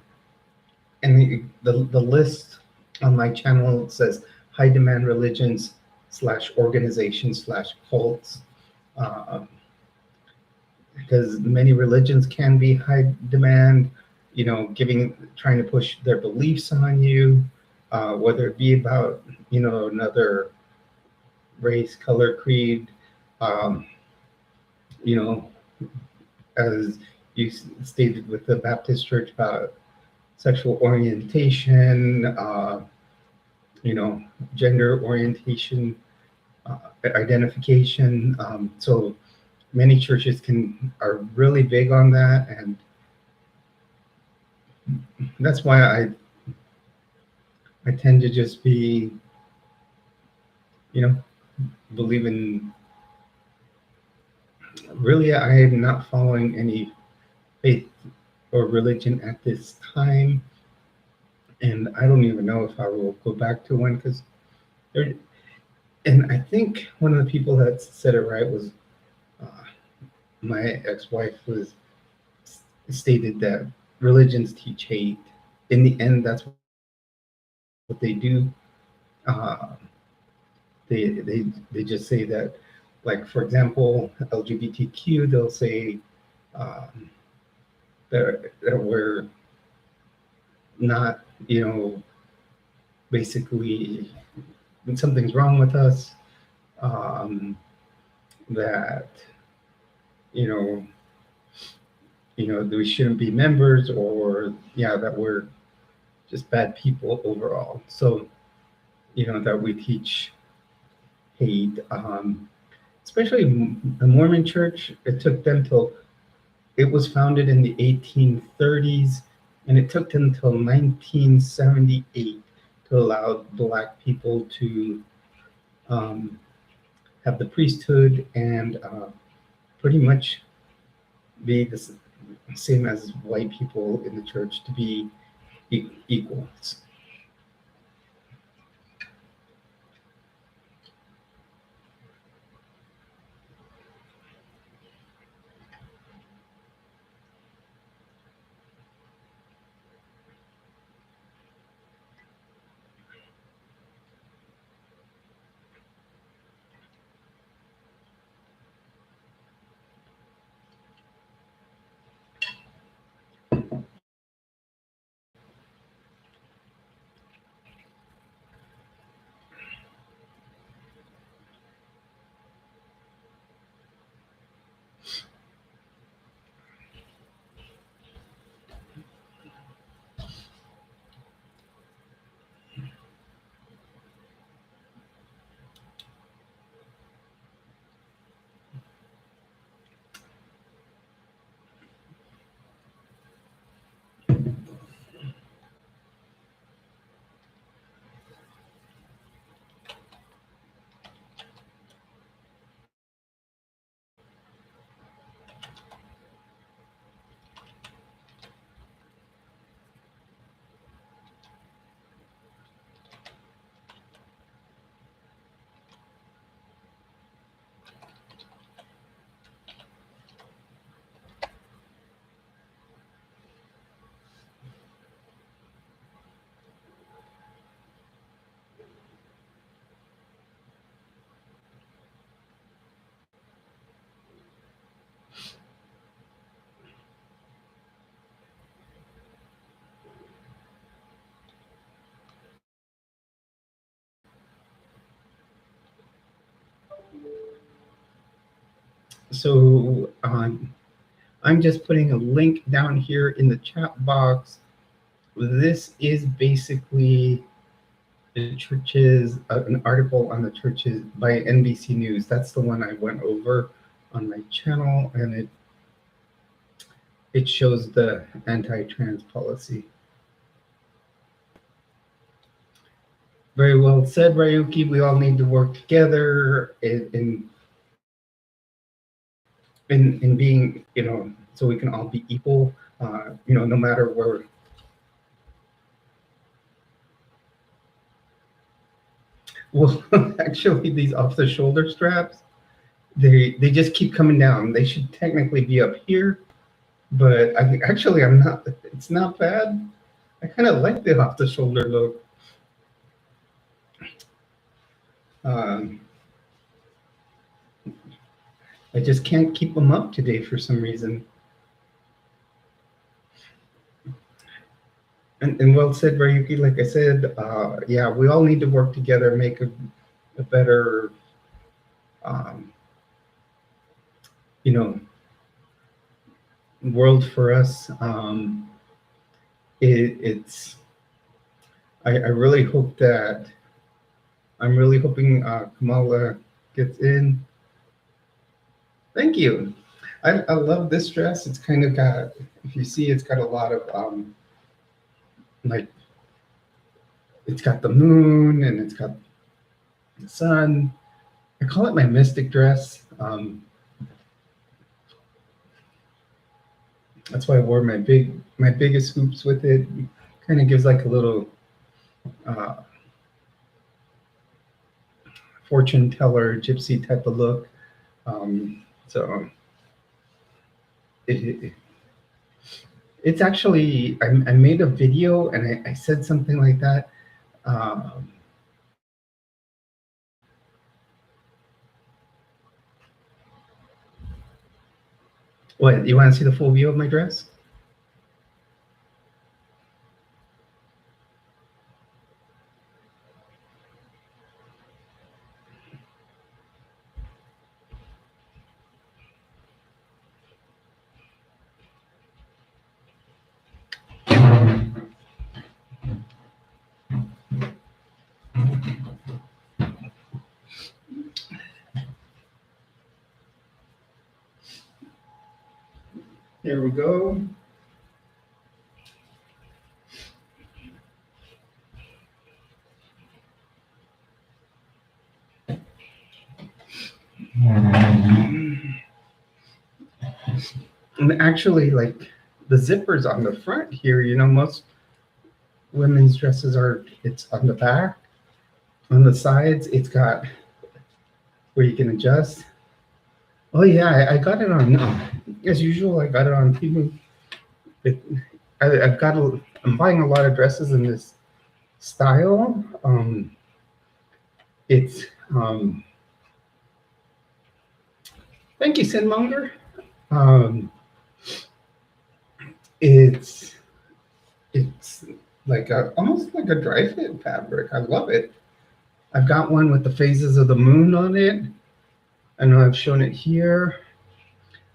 and the list on my channel says high demand religions / organizations / cults, because many religions can be high demand, trying to push their beliefs on you, whether it be about another race, color, creed, um, you know as you stated with the Baptist Church about sexual orientation, gender orientation, identification. So many churches are really big on that, and that's why I tend to just be, believe in. Really, I am not following any faith or religion at this time. and I don't even know if I will go back to one because there. And I think one of the people that said it right was uh, my ex-wife was stated that religions teach hate. In the end, that's what they do. Uh, they just say that, like for example, LGBTQ. They'll say um, that we're not, basically something's wrong with us. Um, that you know that we shouldn't be members, or yeah, that we're just bad people overall. So that we teach hate, especially the Mormon Church. It took them till it was founded in the 1830s, and it took them until 1978 to allow Black people to um, have the priesthood and pretty much be the same as white people in the church, to be equals. So I'm just putting a link down here in the chat box. This is basically the churches, an article on the churches by NBC News. That's the one I went over on my channel, and it shows the anti-trans policy. Very well said, Ryuki. We all need to work together in being, so we can all be equal, no matter where. Well, actually, these off-the-shoulder straps, they just keep coming down. They should technically be up here, but I think actually I'm not. It's not bad. I kind of like the off-the-shoulder look. Um, I just can't keep them up today for some reason. And well said, Ryuki. Like I said, yeah, we all need to work together, make a better, um, you know, world for us. It's. I really hope that. I'm really hoping Kamala gets in. Thank you. I love this dress. It's kind of got, if you see, it's got a lot of like, it's got the moon and it's got the sun. I call it my mystic dress. That's why I wore my biggest hoops with it. Kind of gives like a little uh, fortune teller, gypsy type of look. So it, it's actually, I made a video and I said something like that. Um, what, you want to see the full view of my dress? Here we go. And actually, like the zippers on the front here, most women's dresses are, it's on the back. On the sides, it's got where you can adjust. Oh yeah, I got it on. As usual, I got it on Temu. It, I've got. I'm buying a lot of dresses in this style. It's. Thank you, Sinmonger. Um, it's it's like almost like a dry fit fabric. I love it. I've got one with the phases of the moon on it. I know I've shown it here,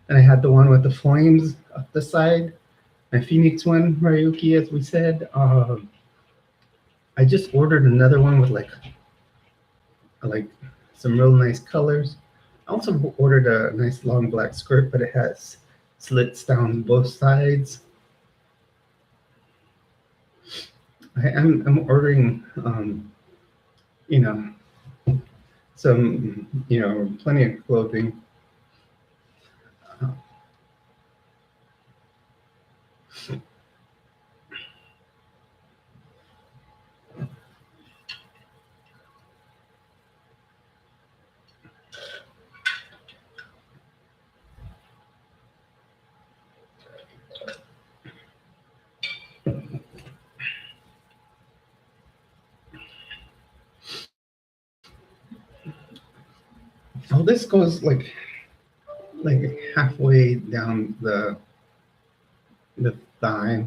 and I had the one with the flames up the side. My Phoenix one, Ryuki, as we said. I just ordered another one with like some real nice colors. I also ordered a nice long black skirt, but it has slits down both sides. I'm ordering, you know, some, plenty of clothing. Oh, this goes like halfway down the thigh,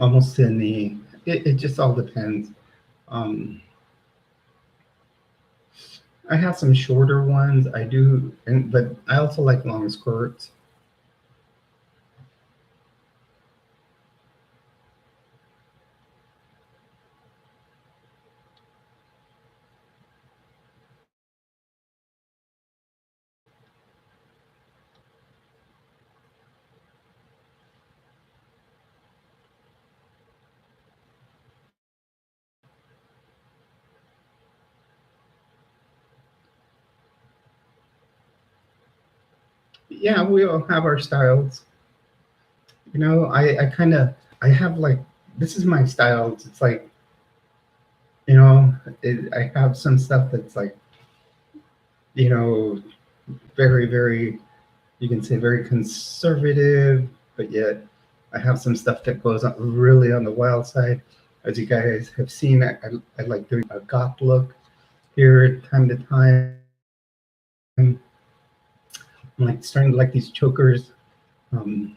almost to the knee. It just all depends. Um, I have some shorter ones. I do, but I also like long skirts. Yeah, we all have our styles. I kind of, I have like, this is my style. It's like, I have some stuff that's like, you know, very, very, you can say very conservative, but yet I have some stuff that goes on really on the wild side. As you guys have seen, I like doing a goth look here time to time. I'm like starting to like these chokers. Um,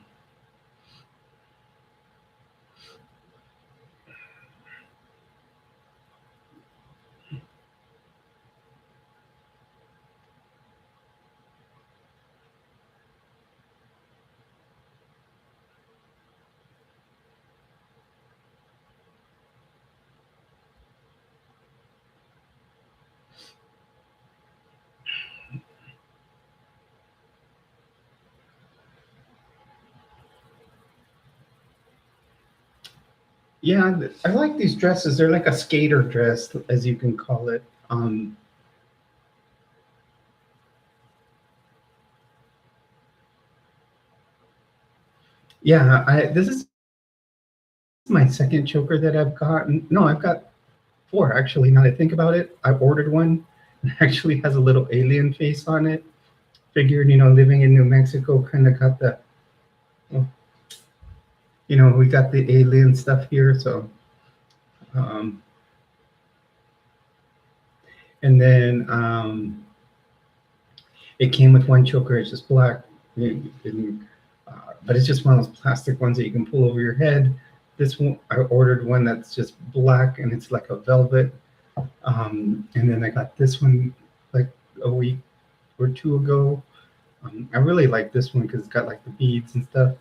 yeah, I like these dresses. They're like a skater dress, as you can call it. Yeah, I this is my second choker that I've gotten. No, I've got four actually. Now that I think about it, I ordered one. It actually has a little alien face on it. Figured, living in New Mexico, kind of got the, well, we got the alien stuff here. So, um, and then it came with one choker. It's just black, but it's just one of those plastic ones that you can pull over your head. This one, I ordered one that's just black and it's like a velvet. And then I got this one like a week or two ago. I really like this one because it's got like the beads and stuff.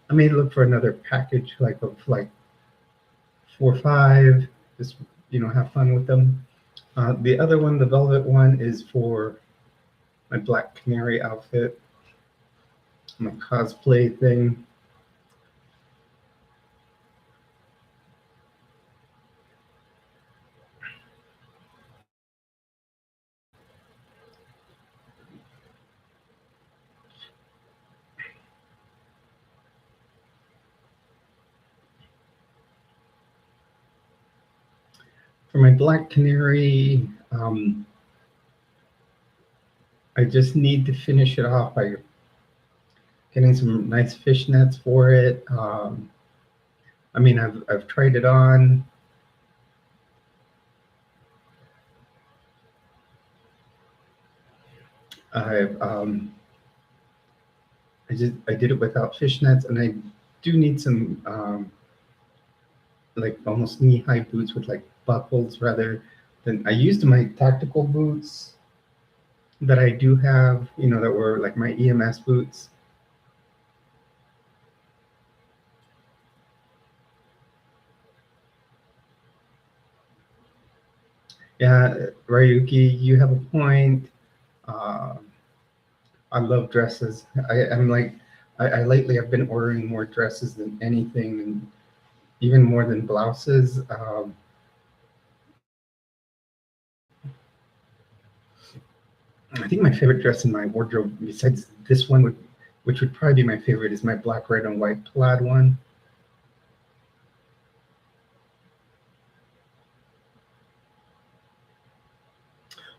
I may look for another package like of like 4 or 5. Just have fun with them. The other one, the velvet one, is for my Black Canary outfit, my cosplay thing. For my Black Canary, I just need to finish it off by getting some nice fishnets for it. I mean, I've tried it on. I've I did it without fishnets, and I do need some like almost knee-high boots with like buckles rather than I used my tactical boots that I do have, that were like my EMS boots. Yeah, Ryuki, you have a point. Uh, I love dresses. I'm like, I lately I've been ordering more dresses than anything, and even more than blouses. I think my favorite dress in my wardrobe, besides this one, which would probably be my favorite, is my black, red, and white plaid one.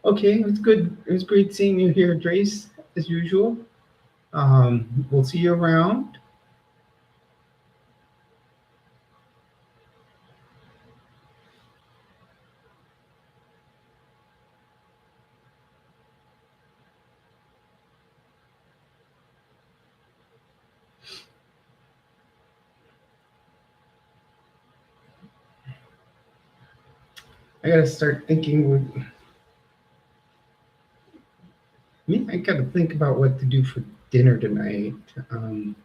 Okay, it was good. It was great seeing you here, Drace, as usual. We'll see you around. I gotta start thinking with me. I gotta think about what to do for dinner tonight. Um,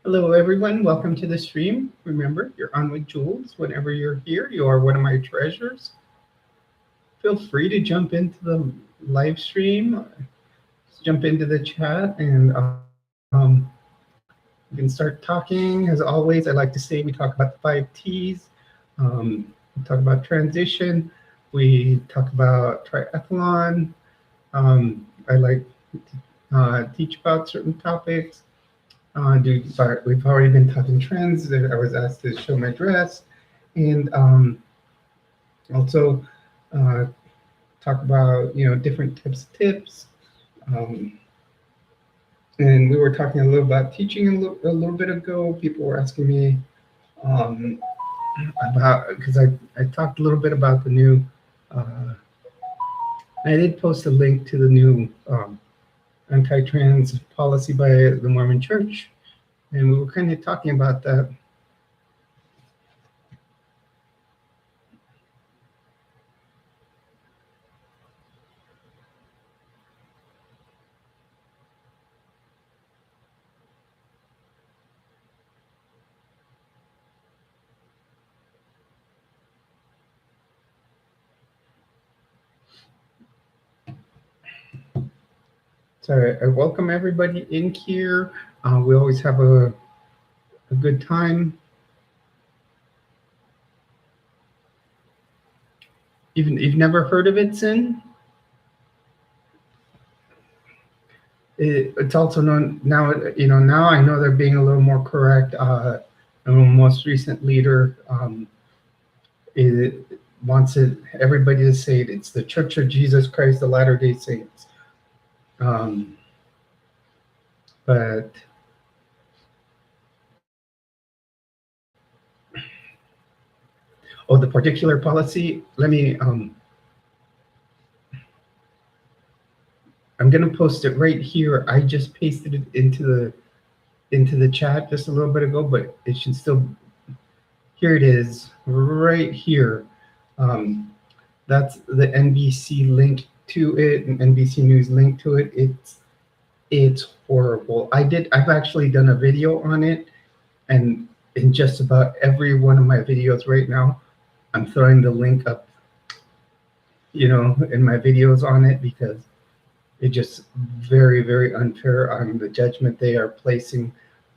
Hello, everyone. Welcome to the stream. Remember, you're on with Jules. Whenever you're here, you are one of my treasures. Feel free to jump into the live stream, jump into the chat, and we can start talking. As always, I like to say we talk about the 5 T's. We talk about transition. We talk about triathlon. I like to teach about certain topics. We've already been talking trends. I was asked to show my dress, and also uh, talk about different types of tips. Um, and we were talking a little about teaching a little bit ago. People were asking me um, about because I talked a little bit about the new. Uh, I did post a link to the new anti-trans policy by the Mormon Church, and we were kind of talking about that. So I welcome everybody in here. We always have a good time. You've never heard of it, Sin? It's also known now. Now I know they're being a little more correct. The most recent leader it wants everybody to say it. It's the Church of Jesus Christ of Latter-day Saints. But the particular policy. Let me. I'm gonna post it right here. I just pasted it into the chat just a little bit ago, but it should still. Here it is, right here. That's the NBC link to it, and NBC News link to it. It's horrible. I've actually done a video on it, and in just about every one of my videos right now, I'm throwing the link up, in my videos on it, because it's just very, very unfair on the judgment they are placing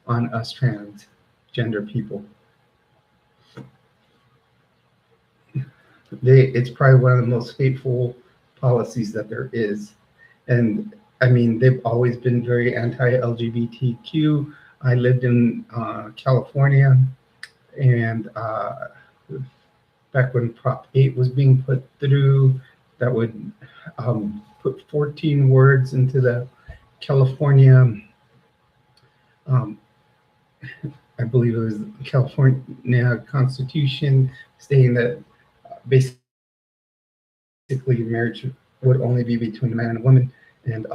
on us transgender people. It's probably one of the most hateful policies that there is. And I mean, they've always been very anti-LGBTQ. I lived in California, and back when Prop 8 was being put through, that would put 14 words into the California, I believe it was the California Constitution, stating that basically marriage would only be between a man and a woman, and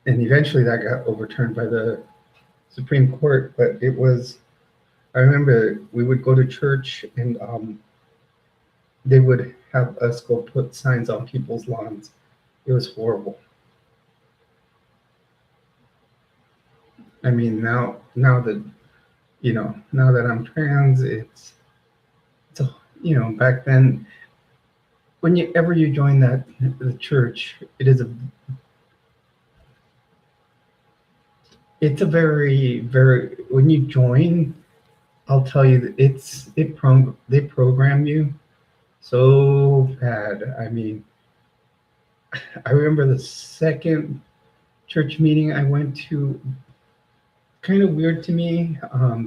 eventually that got overturned by the Supreme Court. But I remember we would go to church, and they would have us go put signs on people's lawns. It was horrible. I mean, now that I'm trans, it's back then, whenever you join the church, it's a very, very, when you join, I'll tell you that they program you so bad. I mean, I remember the second church meeting I went to, kind of weird to me,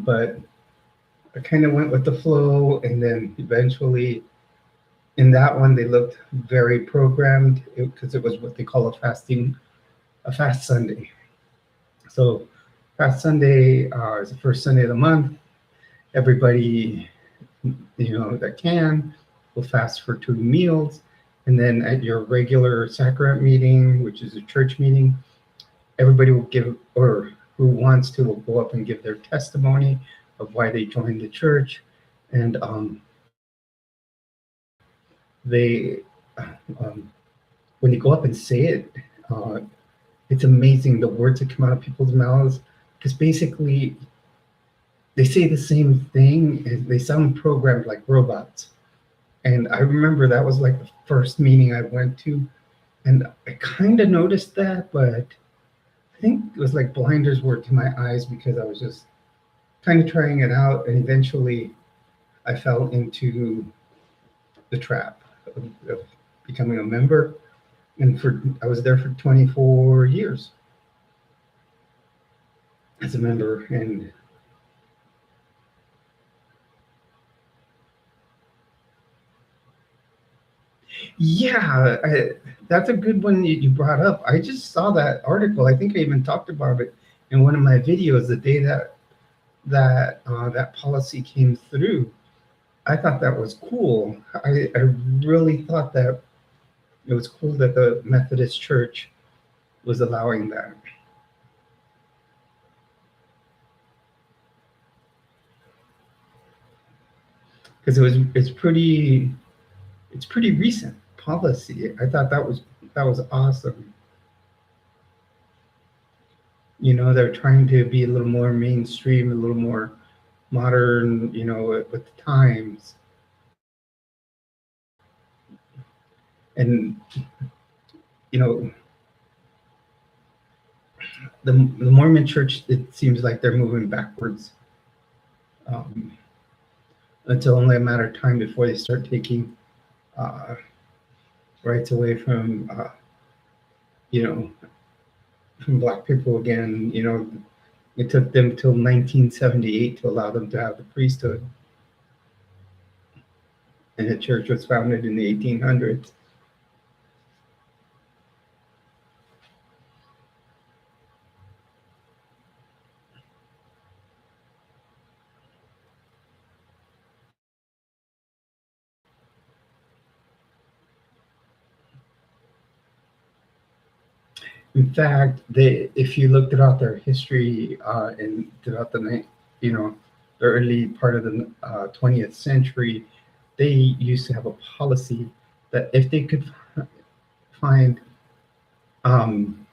but I kind of went with the flow, and then eventually in that one they looked very programmed, because it was what they call a fast Sunday. So fast Sunday is the first Sunday of the month. Everybody that can will fast for 2 meals, and then at your regular sacrament meeting, which is a church meeting, everybody will give, or who wants to, will go up and give their testimony of why they joined the church. And they when you go up and say it, it's amazing the words that come out of people's mouths, because basically they say the same thing, and they sound programmed like robots. And I remember that was like the first meeting I went to, and I kind of noticed that, but I think it was like blinders were to my eyes, because I was just kind of trying it out, and eventually I fell into the trap of becoming a member. And I was there for 24 years as a member. And yeah, that's a good one you brought up. I just saw that article. I think I even talked about it in one of my videos the day that policy came through. I thought that was cool. I really thought that it was cool that the Methodist Church was allowing that. Because it's pretty recent policy. I thought that was awesome. They're trying to be a little more mainstream, a little more modern, with the times. And you know, the Mormon Church, it seems like they're moving backwards. Um, it's only a matter of time before they start taking uh, rights away from you know, from black people again. You know, it took them till 1978 to allow them to have the priesthood, and the church was founded in the 1800s. In fact, they, if you look throughout their history and throughout you know, the early part of the 20th century, they used to have a policy that if they could find um,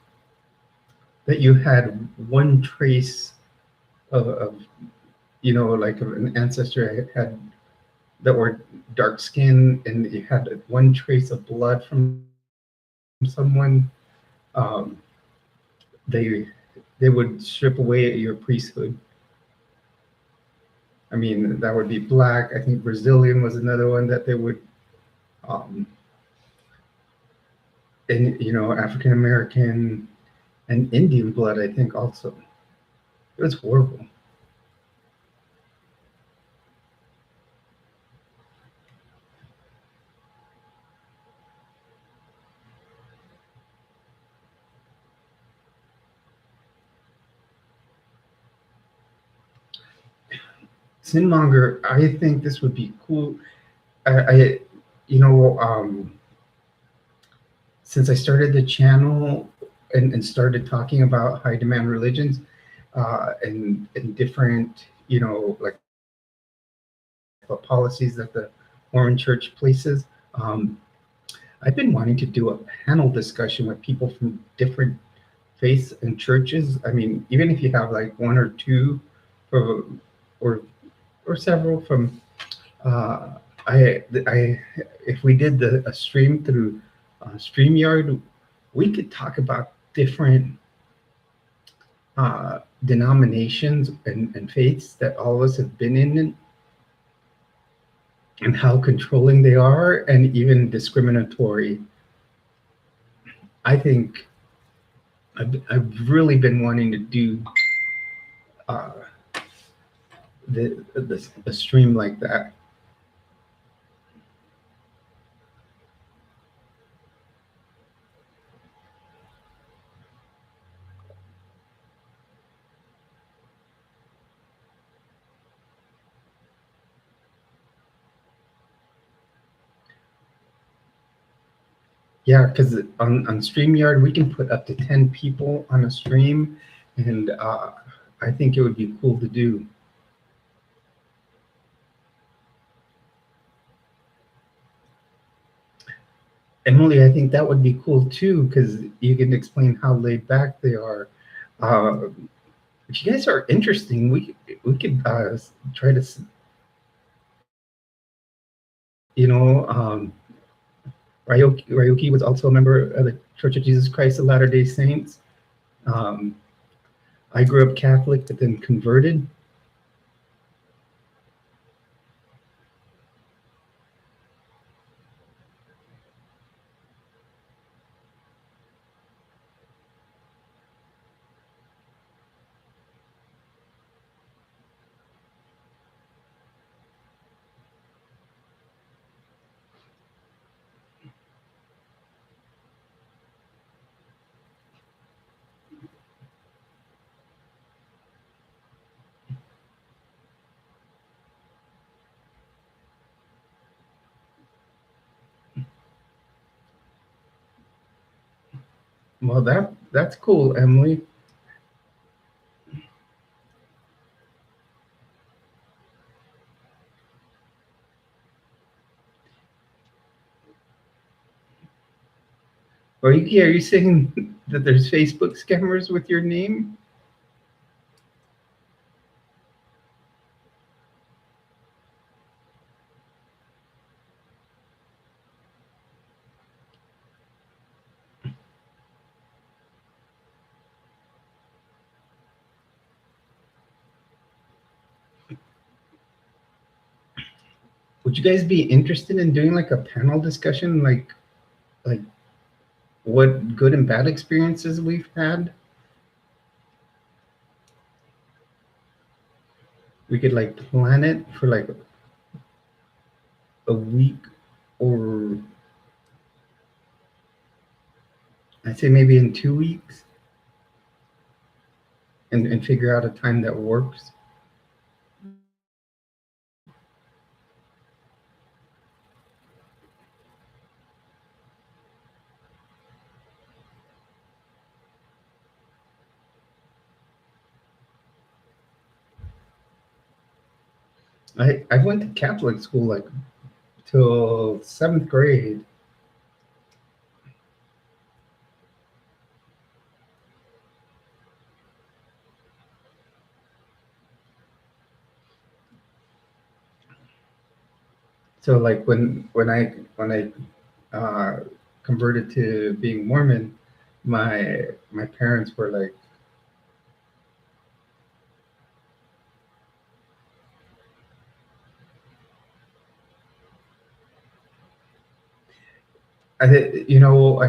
that you had one trace of you know, like an ancestor had that were dark skinned and you had one trace of blood from someone, um, they they would strip away your priesthood. I mean, that would be black. I think Brazilian was another one that they would, um, and you know, African American and Indian blood. I think also it was horrible. Sinmonger, I think this would be cool. I you know, since I started the channel and started talking about high demand religions and different, you know, like policies that the Mormon Church places. I've been wanting to do a panel discussion with people from different faiths and churches. I mean, even if you have like one or two, for, or or several from, uh, I if we did a stream through Streamyard, we could talk about different denominations and faiths that all of us have been in and how controlling they are and even discriminatory. I think I've really been wanting to do uh, the stream like that. Yeah, because on StreamYard, we can put up to 10 people on a stream, and I think it would be cool to do. Emily, I think that would be cool too, because you can explain how laid back they are. Uh, if you guys are interesting, we could try to, you know, Ryuki was also a member of the Church of Jesus Christ of Latter-day Saints. Um, I grew up Catholic, but then converted. Well, that's cool, Emily. Ryuki, are you saying that there's Facebook scammers with your name? would you guys be interested in doing like a panel discussion, like what good and bad experiences we've had? We could like plan it for like a week, or I'd say maybe in 2 weeks, and figure out a time that works. I went to Catholic school like till seventh grade. So like when I converted to being Mormon, my parents were like, I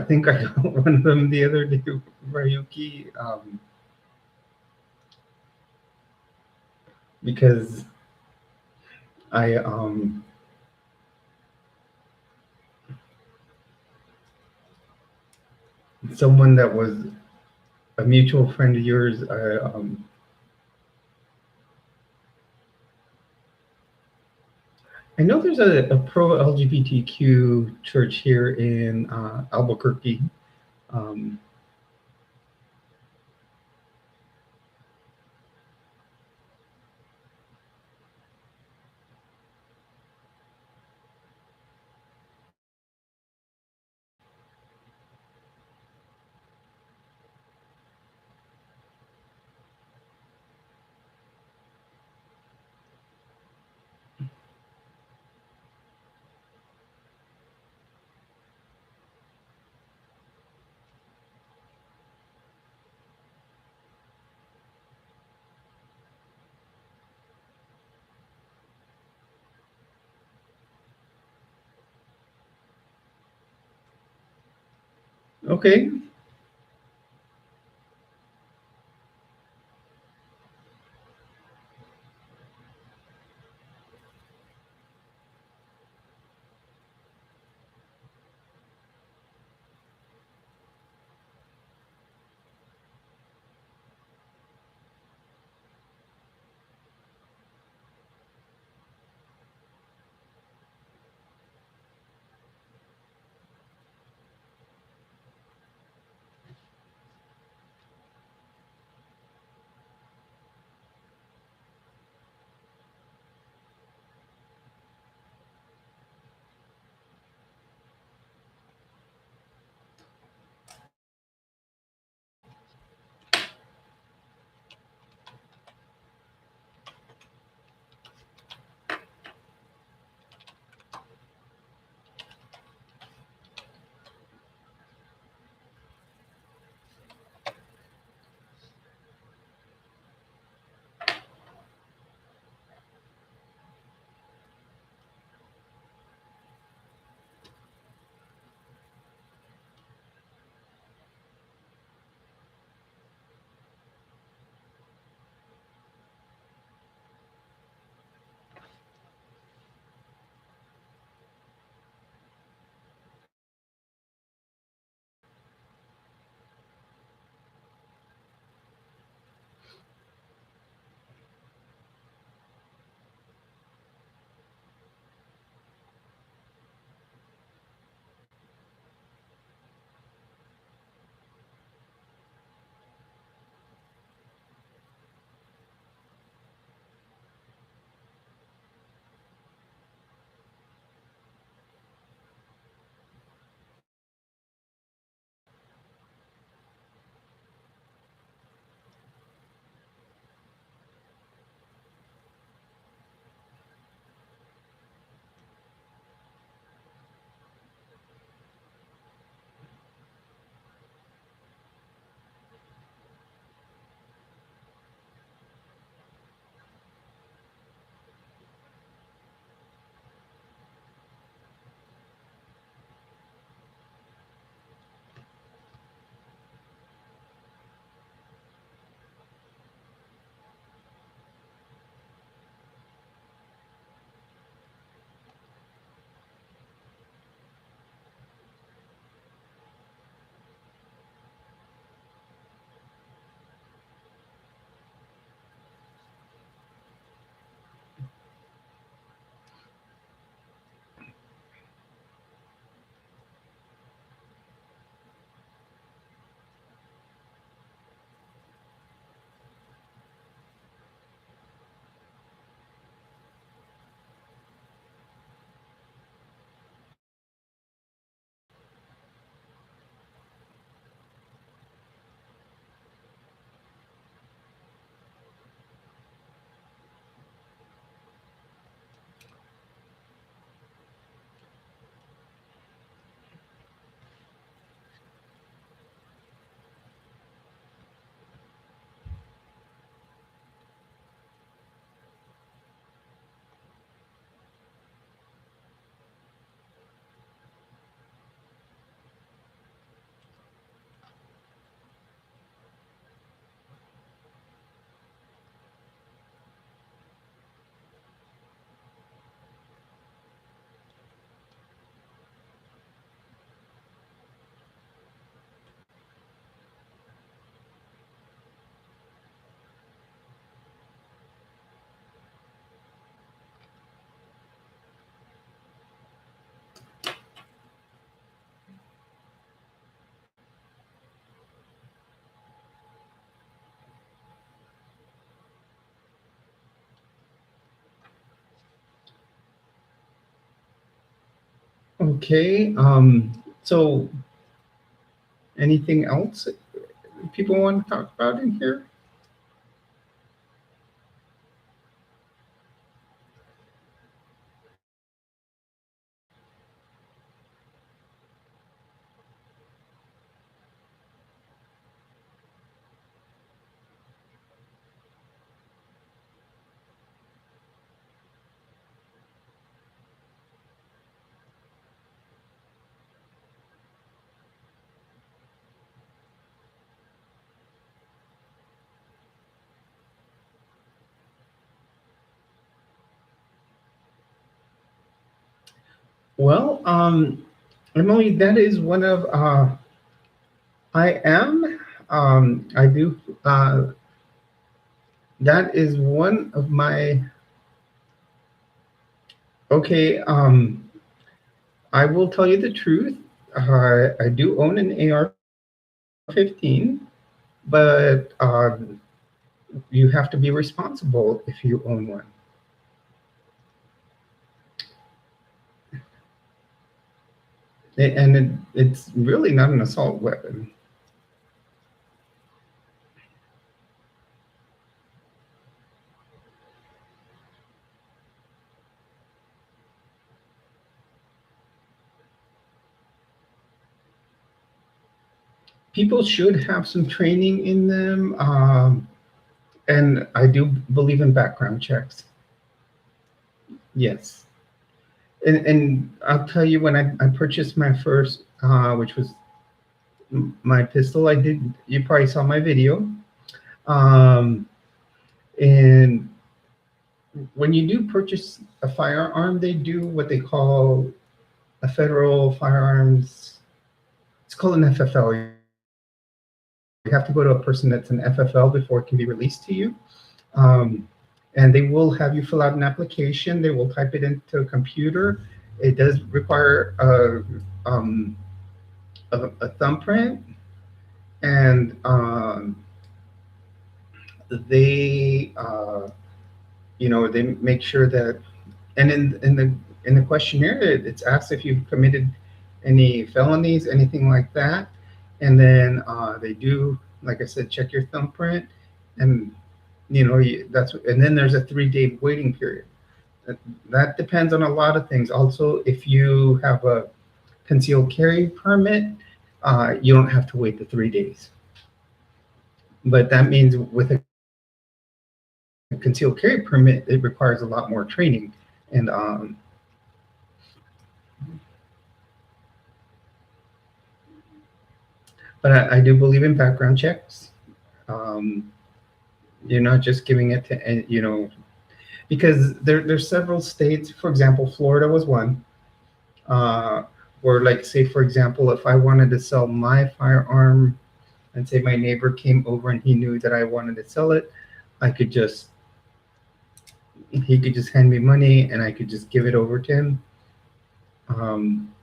think I got one of them the other day, Ryuki, because I someone that was a mutual friend of yours. I know there's a pro LGBTQ church here in Albuquerque. Um, okay, Okay. So anything else people want to talk about in here? Well, Emily, that is one of I am I do that is one of my okay. I will tell you the truth. I do own an AR-15, but you have to be responsible if you own one. And it's really not an assault weapon. People should have some training in them, and I do believe in background checks. Yes, and I'll tell you when I purchased my first, which was my pistol. I did. You probably saw my video. Um, and when you do purchase a firearm, they do what they call a federal firearms. It's called an FFL. You have to go to a person that's an FFL before it can be released to you. Um, and they will have you fill out an application. They will type it into a computer. It does require a thumbprint, and they they make sure that, and in the questionnaire, it's asked if you've committed any felonies, anything like that, and then they do, like I said, check your thumbprint, and and then there's a 3-day waiting period. That depends on a lot of things. Also, if you have a concealed carry permit, you don't have to wait the 3 days. But that means with a concealed carry permit, it requires a lot more training, and but I do believe in background checks. Um, you're not just giving it to because there's several states. For example, Florida was one, uh, where, like, say for example, if I wanted to sell my firearm, and say my neighbor came over and he knew that I wanted to sell it, I could just he could just hand me money and I could just give it over to him. Um,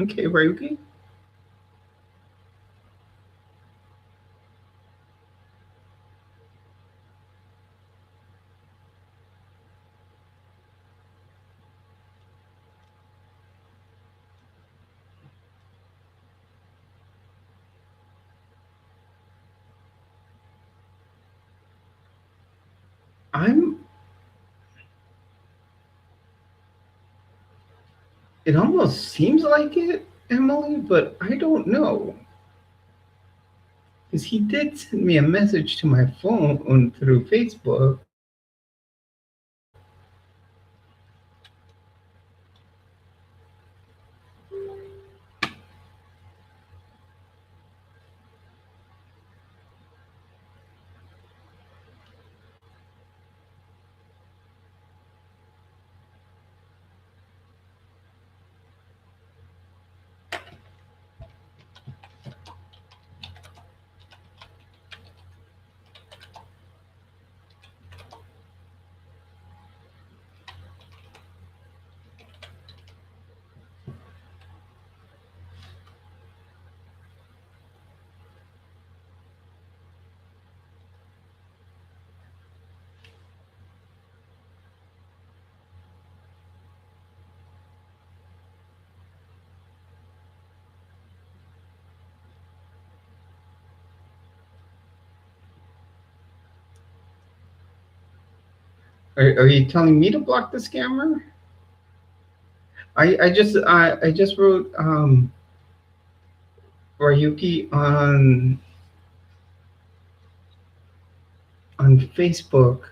okay, Ryuki. I'm. It almost seems like it, Emily, but I don't know. Because he did send me a message to my phone through Facebook. Are you telling me to block the scammer? I just wrote Ryuki on Facebook.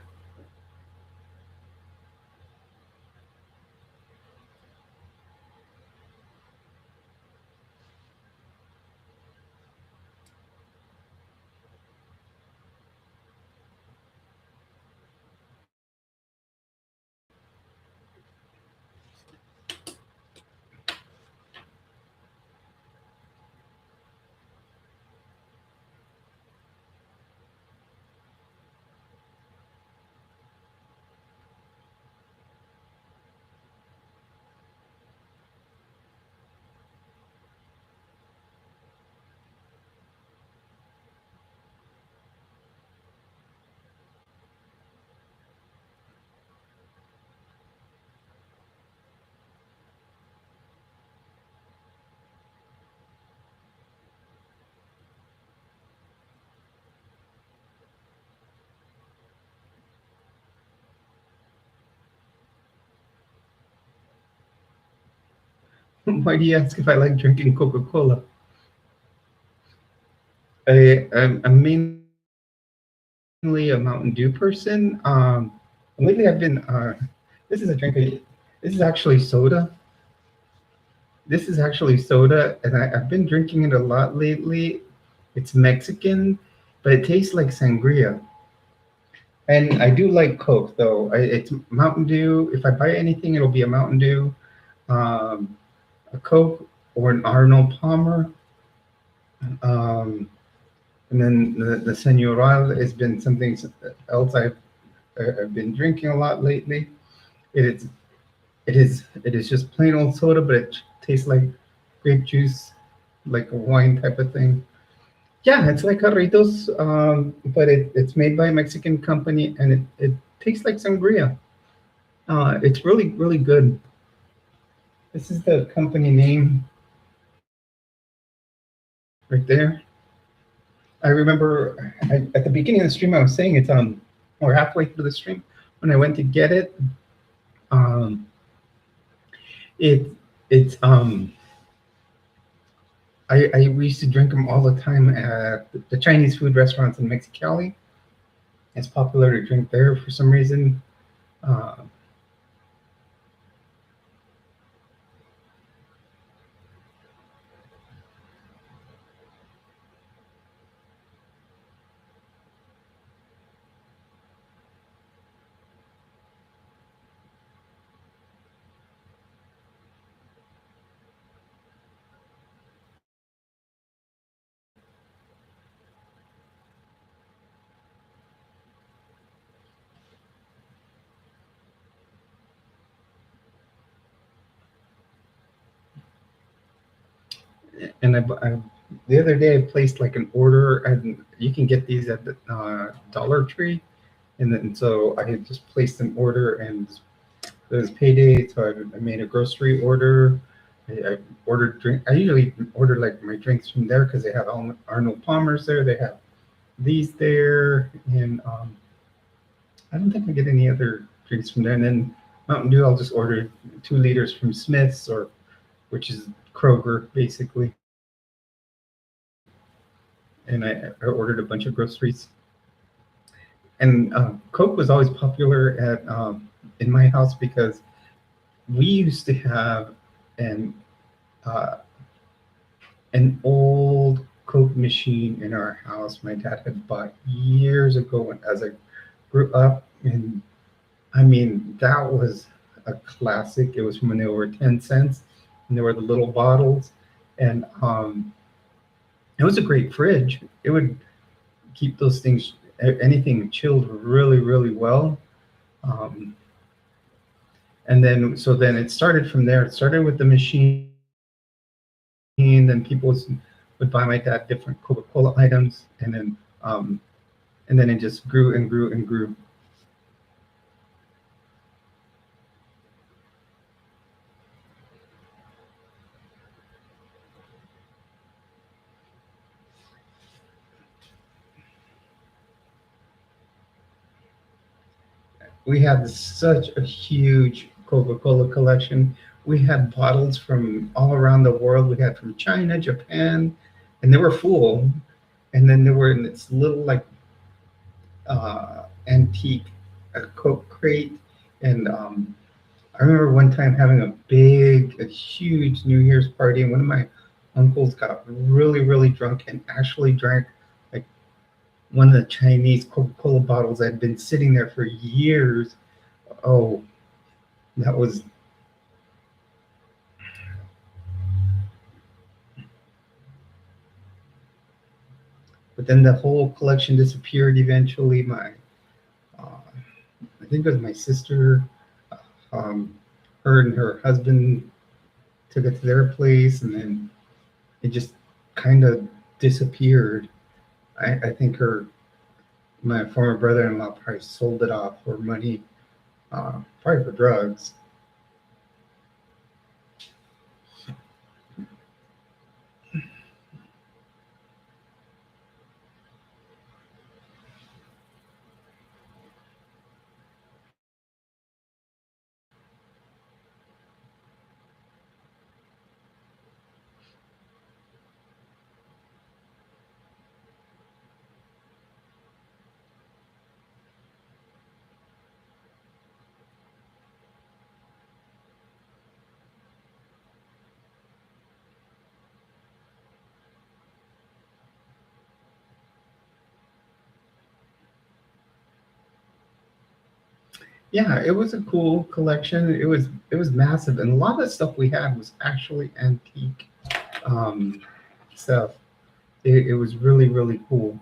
Why do you ask if I like drinking Coca Cola? I'm mainly a Mountain Dew person. Lately, I've been. This is a drink. This is actually soda. This is actually soda, and I've been drinking it a lot lately. It's Mexican, but it tastes like sangria. And I do like Coke though. It's Mountain Dew. If I buy anything, it'll be a Mountain Dew, um, a Coke, or an Arnold Palmer. Um, and then the Señoral has been something else I've been drinking a lot lately. It is it is just plain old soda, but it tastes like grape juice, like a wine type of thing. Yeah, it's like Jarritos, but it's made by a Mexican company, and it tastes like sangria. It's really good. This is the company name right there. I remember at the beginning of the stream, I was saying it's or halfway through the stream when I went to get it. Um, it it's I used to drink them all the time at the Chinese food restaurants in Mexicali. It's popular to drink there for some reason. Uh, and the other day I placed like an order, and you can get these at the Dollar Tree, and then so I had just placed an order, and it was payday, so I made a grocery order. I ordered drink. I usually order like my drinks from there because they have Arnold Palmer's there. They have these there, and I don't think I get any other drinks from there. And then Mountain Dew, I'll just order 2 liters from Smith's, or which is Kroger basically. And I ordered a bunch of groceries. And Coke was always popular at in my house because we used to have an uh, an old Coke machine in our house. My dad had bought years ago when as I grew up, and I mean that was a classic. It was from when they were 10 cents, and there were the little bottles, and it was a great fridge. It would keep those things anything chilled really well. Um, and then so then it started from there. It started with the machine. Then people would buy my dad different Coca-Cola items, um, and then it just grew and grew and grew. we had such a huge Coca-Cola collection. We had bottles from all around the world. We had from China, Japan, and they were full. And then they were in this little like antique Coke crate. And I remember one time having a huge New Year's party, and one of my uncles got really, really drunk and actually drank like one of the Chinese Coca-Cola bottles that had been sitting there for years. Oh, that was. But then the whole collection disappeared eventually. I think it was my sister, um, her and her husband took it to their place, and then it just kind of disappeared. I think my former brother-in-law probably sold it off for money, probably for drugs. Yeah, it was a cool collection. It was massive, and a lot of the stuff we had was actually antique um, stuff. It was really really cool.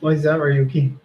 What is that, Ryuki?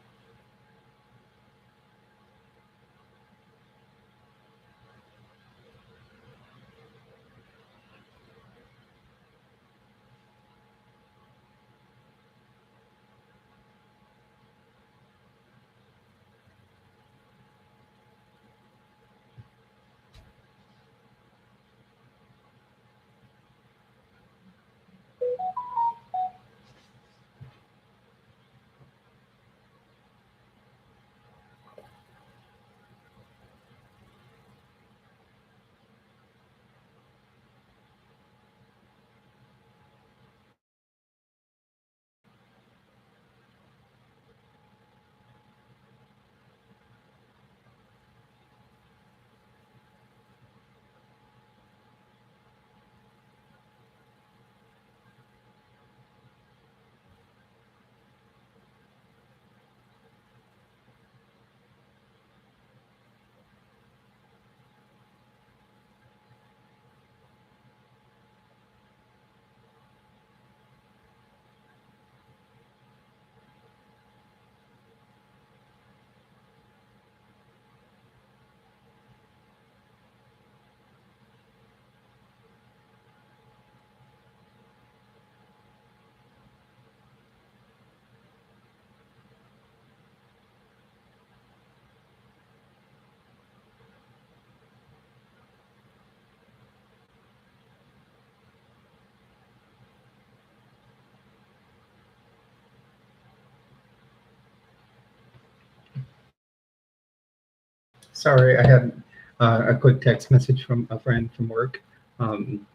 sorry, I had a quick text message from a friend from work. Um,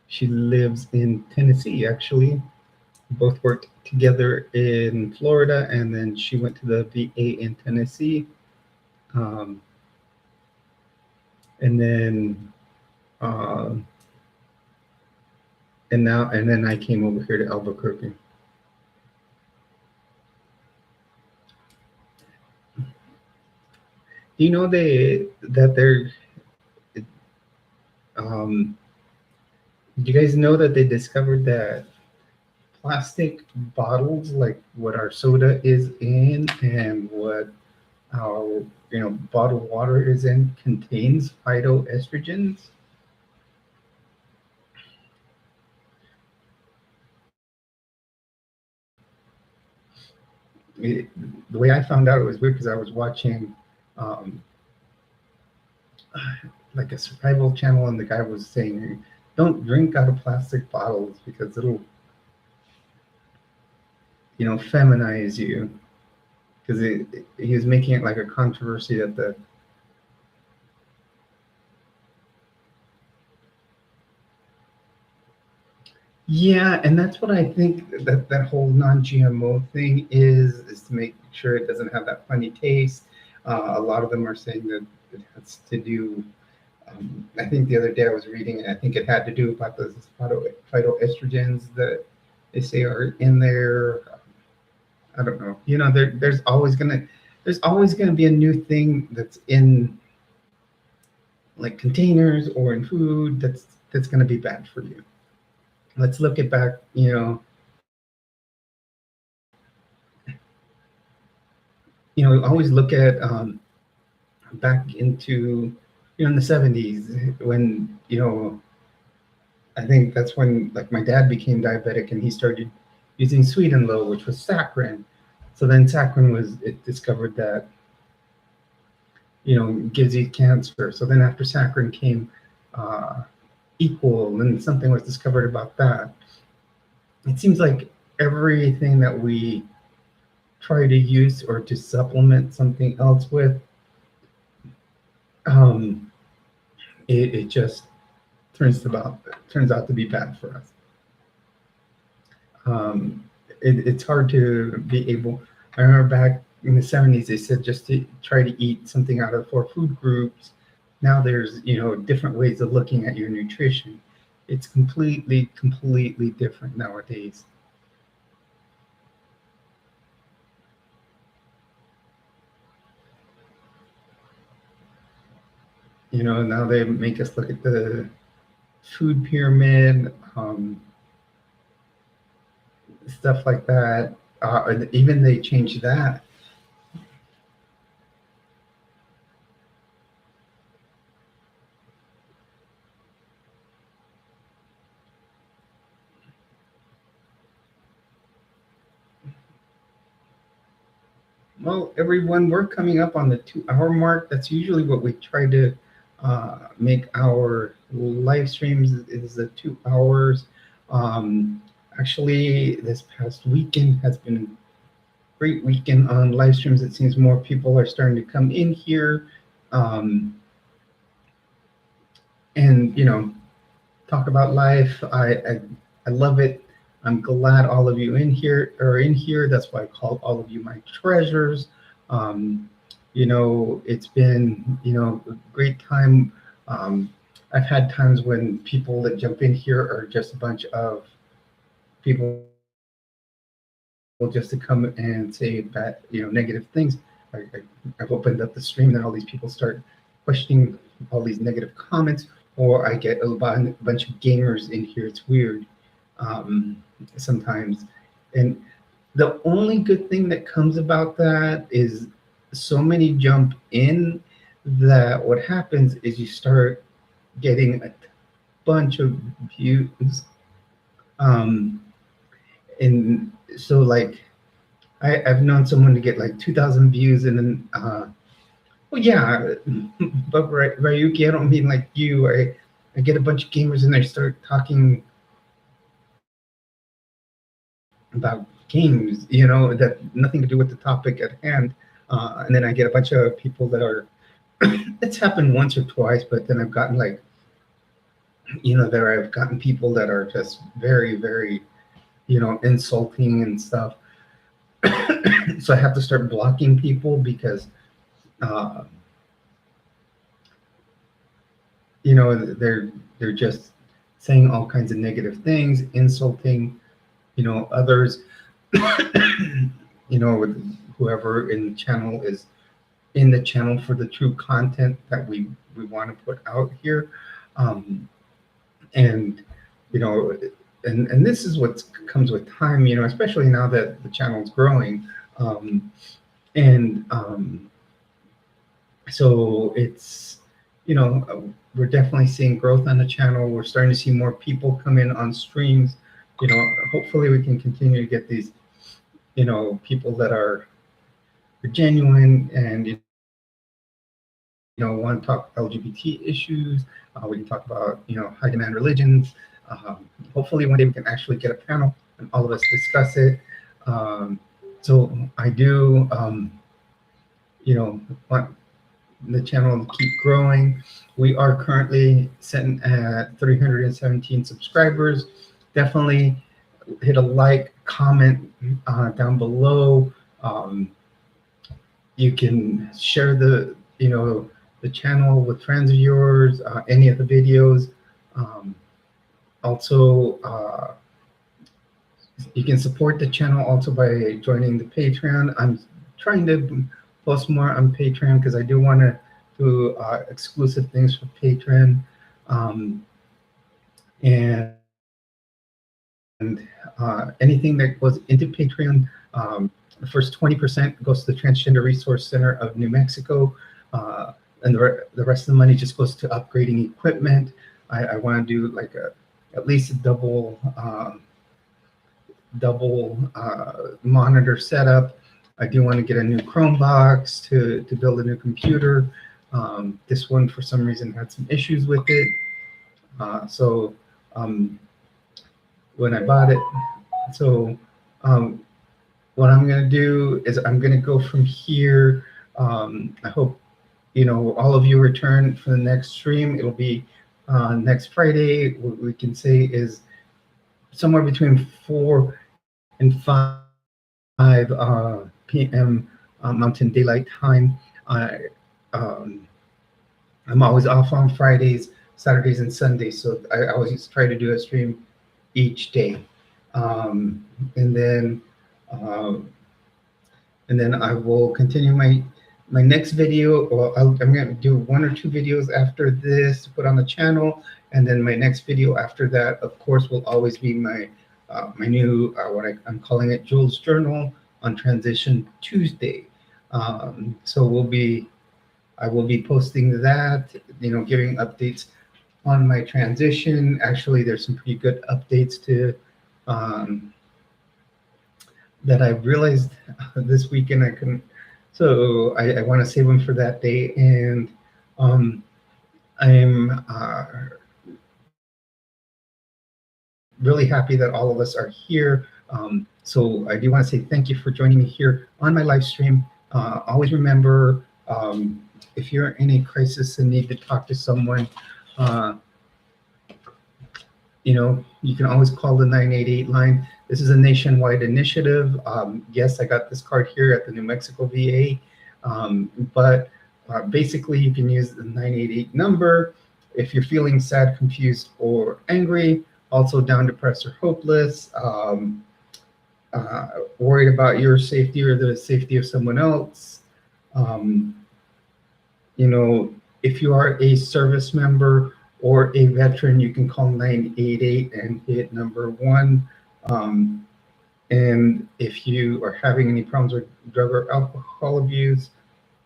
she lives in Tennessee, actually. Both worked together in Florida, and then she went to the VA in Tennessee. Um, and then, uh, and then I came over here to Albuquerque. Do you know they're um, do you guys know that they discovered that plastic bottles, like what our soda is in and what our bottled water is in, contains phytoestrogens? It, the way I found out, it was weird because I was watching um, like a survival channel, and the guy was saying, "Don't drink out of plastic bottles because it'll feminize you." Because he was making it like a controversy that the yeah, and that's what I think that whole non-GMO thing is to make sure it doesn't have that funny taste. A lot of them are saying that it has to do. I think the other day I was reading, and I think it had to do about those phytoestrogens that they say are in there. I don't know. There's always gonna be a new thing that's in like containers or in food that's gonna be bad for you. Let's look it back. Always look at back into in the 70s when I think that's when like my dad became diabetic and he started using Sweet and Low, which was saccharin. So then saccharin was it discovered that gives you cancer. So then after saccharin came uh, Equal, and something was discovered about that. It seems like everything that we try to use or to supplement something else with, um, it just turns out to be bad for us. It's hard to be able. I remember back in the 70s, they said just to try to eat something out of 4 food groups. Now there's different ways of looking at your nutrition. It's completely different nowadays. Now they make us look at the food pyramid, stuff like that. And even they changed that. Well, everyone, we're coming up on the 2 hour mark. That's usually what we try to make our live streams is the 2 hours. Um, Actually, this past weekend has been a great weekend on live streams. It seems more people are starting to come in here um, and talk about life. I love it. I'm glad all of you in here are in here. That's why I call all of you my treasures. Um, it's been a great time. Um, I've had times when people that jump in here are just a bunch of people just to come and say bad, negative things. I've opened up the stream, and all these people start questioning all these negative comments, or I get a bunch of gamers in here. It's weird sometimes, and the only good thing that comes about that is so many jump in that what happens is you start getting a bunch of views. Um, and so like I've known someone to get like 2,000 views and then well yeah, but Ryuki, I don't mean like you. I get a bunch of gamers and they start talking about games, that nothing to do with the topic at hand. And then I get a bunch of people that are it's happened once or twice, but then I've gotten like, I've gotten people that are just very, very, insulting and stuff. So I have to start blocking people because, uh, they're just saying all kinds of negative things, insulting, others, with whoever in the channel is in the channel for the true content that we want to put out here. Um, and you know and this is what comes with time, especially now that the channel's growing. And So it's, we're definitely seeing growth on the channel. We're starting to see more people come in on streams. Hopefully we can continue to get these, people that are genuine and, want to talk LGBT issues. We can talk about, high demand religions. Hopefully one day we can actually get a panel and all of us discuss it. So I do, want the channel to keep growing. We are currently sitting at 317 subscribers. Definitely hit a like, comment down below. You can share the channel with friends of yours, any of the videos. Also, you can support the channel also by joining the Patreon. I'm trying to post more on Patreon because I do want to do exclusive things for Patreon. And anything that goes into Patreon, the first 20% goes to the Transgender Resource Center of New Mexico. And the rest of the money just goes to upgrading equipment. I want to do like at least a double monitor setup. I do want to get a new Chromebox to build a new computer. This one, for some reason, had some issues with it. So when I bought it, so what I'm going to do is I'm going to go from here. I hope, all of you return for the next stream. It'll be next Friday. What we can say is somewhere between 4 and 5 p.m. Mountain Daylight Time. I'm always off on Fridays, Saturdays, and Sundays, so I always try to do a stream each day. And then I will continue my next video. Well, I'm going to do 1 or 2 videos after this to put on the channel, and then my next video after that, of course, will always be my new what I'm calling it Jules Journal on Transition Tuesday. So I will be posting that, giving updates on my transition. Actually, there's some pretty good updates to that I realized this weekend I couldn't. So I want to save them for that day, and I'm really happy that all of us are here. So I do want to say thank you for joining me here on my live stream. Always remember, if you're in a crisis and need to talk to someone, you can always call the 988 line. This is a nationwide initiative. Yes, I got this card here at the New Mexico VA, but basically you can use the 988 number if you're feeling sad, confused, or angry, also down, depressed, or hopeless, worried about your safety or the safety of someone else. If you are a service member or a veteran, you can call 988 and hit number 1. And if you are having any problems with drug or alcohol abuse,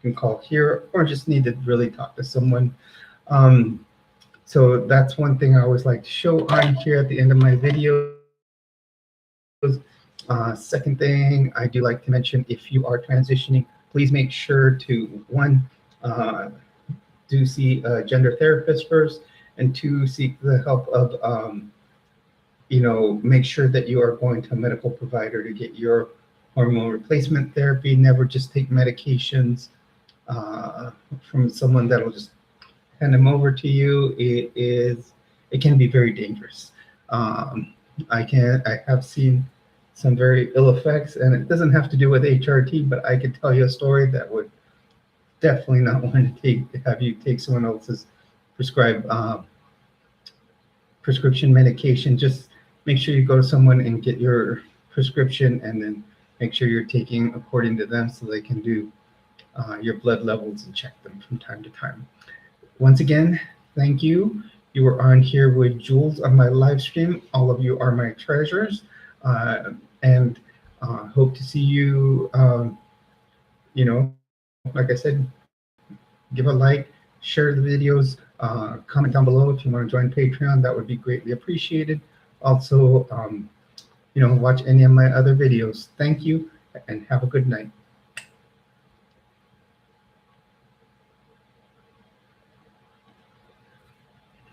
you can call here, or just need to really talk to someone. So that's one thing I always like to show on here at the end of my videos. Second thing I do like to mention, if you are transitioning, please make sure to, 1, do see a gender therapist first, and 2, seek the help of, make sure that you are going to a medical provider to get your hormone replacement therapy. Never just take medications. uh, from someone that'll just hand them over to you, it can be very dangerous. Um, I have seen some very ill effects, and it doesn't have to do with HRT, but I could tell you a story that would definitely not want to have you take someone else's prescribed prescription medication. Just make sure you go to someone and get your prescription, and then make sure you're taking according to them so they can do your blood levels and check them from time to time. Once again, thank you. You were on here with Jules on my live stream. All of you are my treasures, and hope to see you. You know, like I said, give a like, share the videos, comment down below if you want to join Patreon. That would be greatly appreciated. Also, watch any of my other videos. Thank you, and have a good night.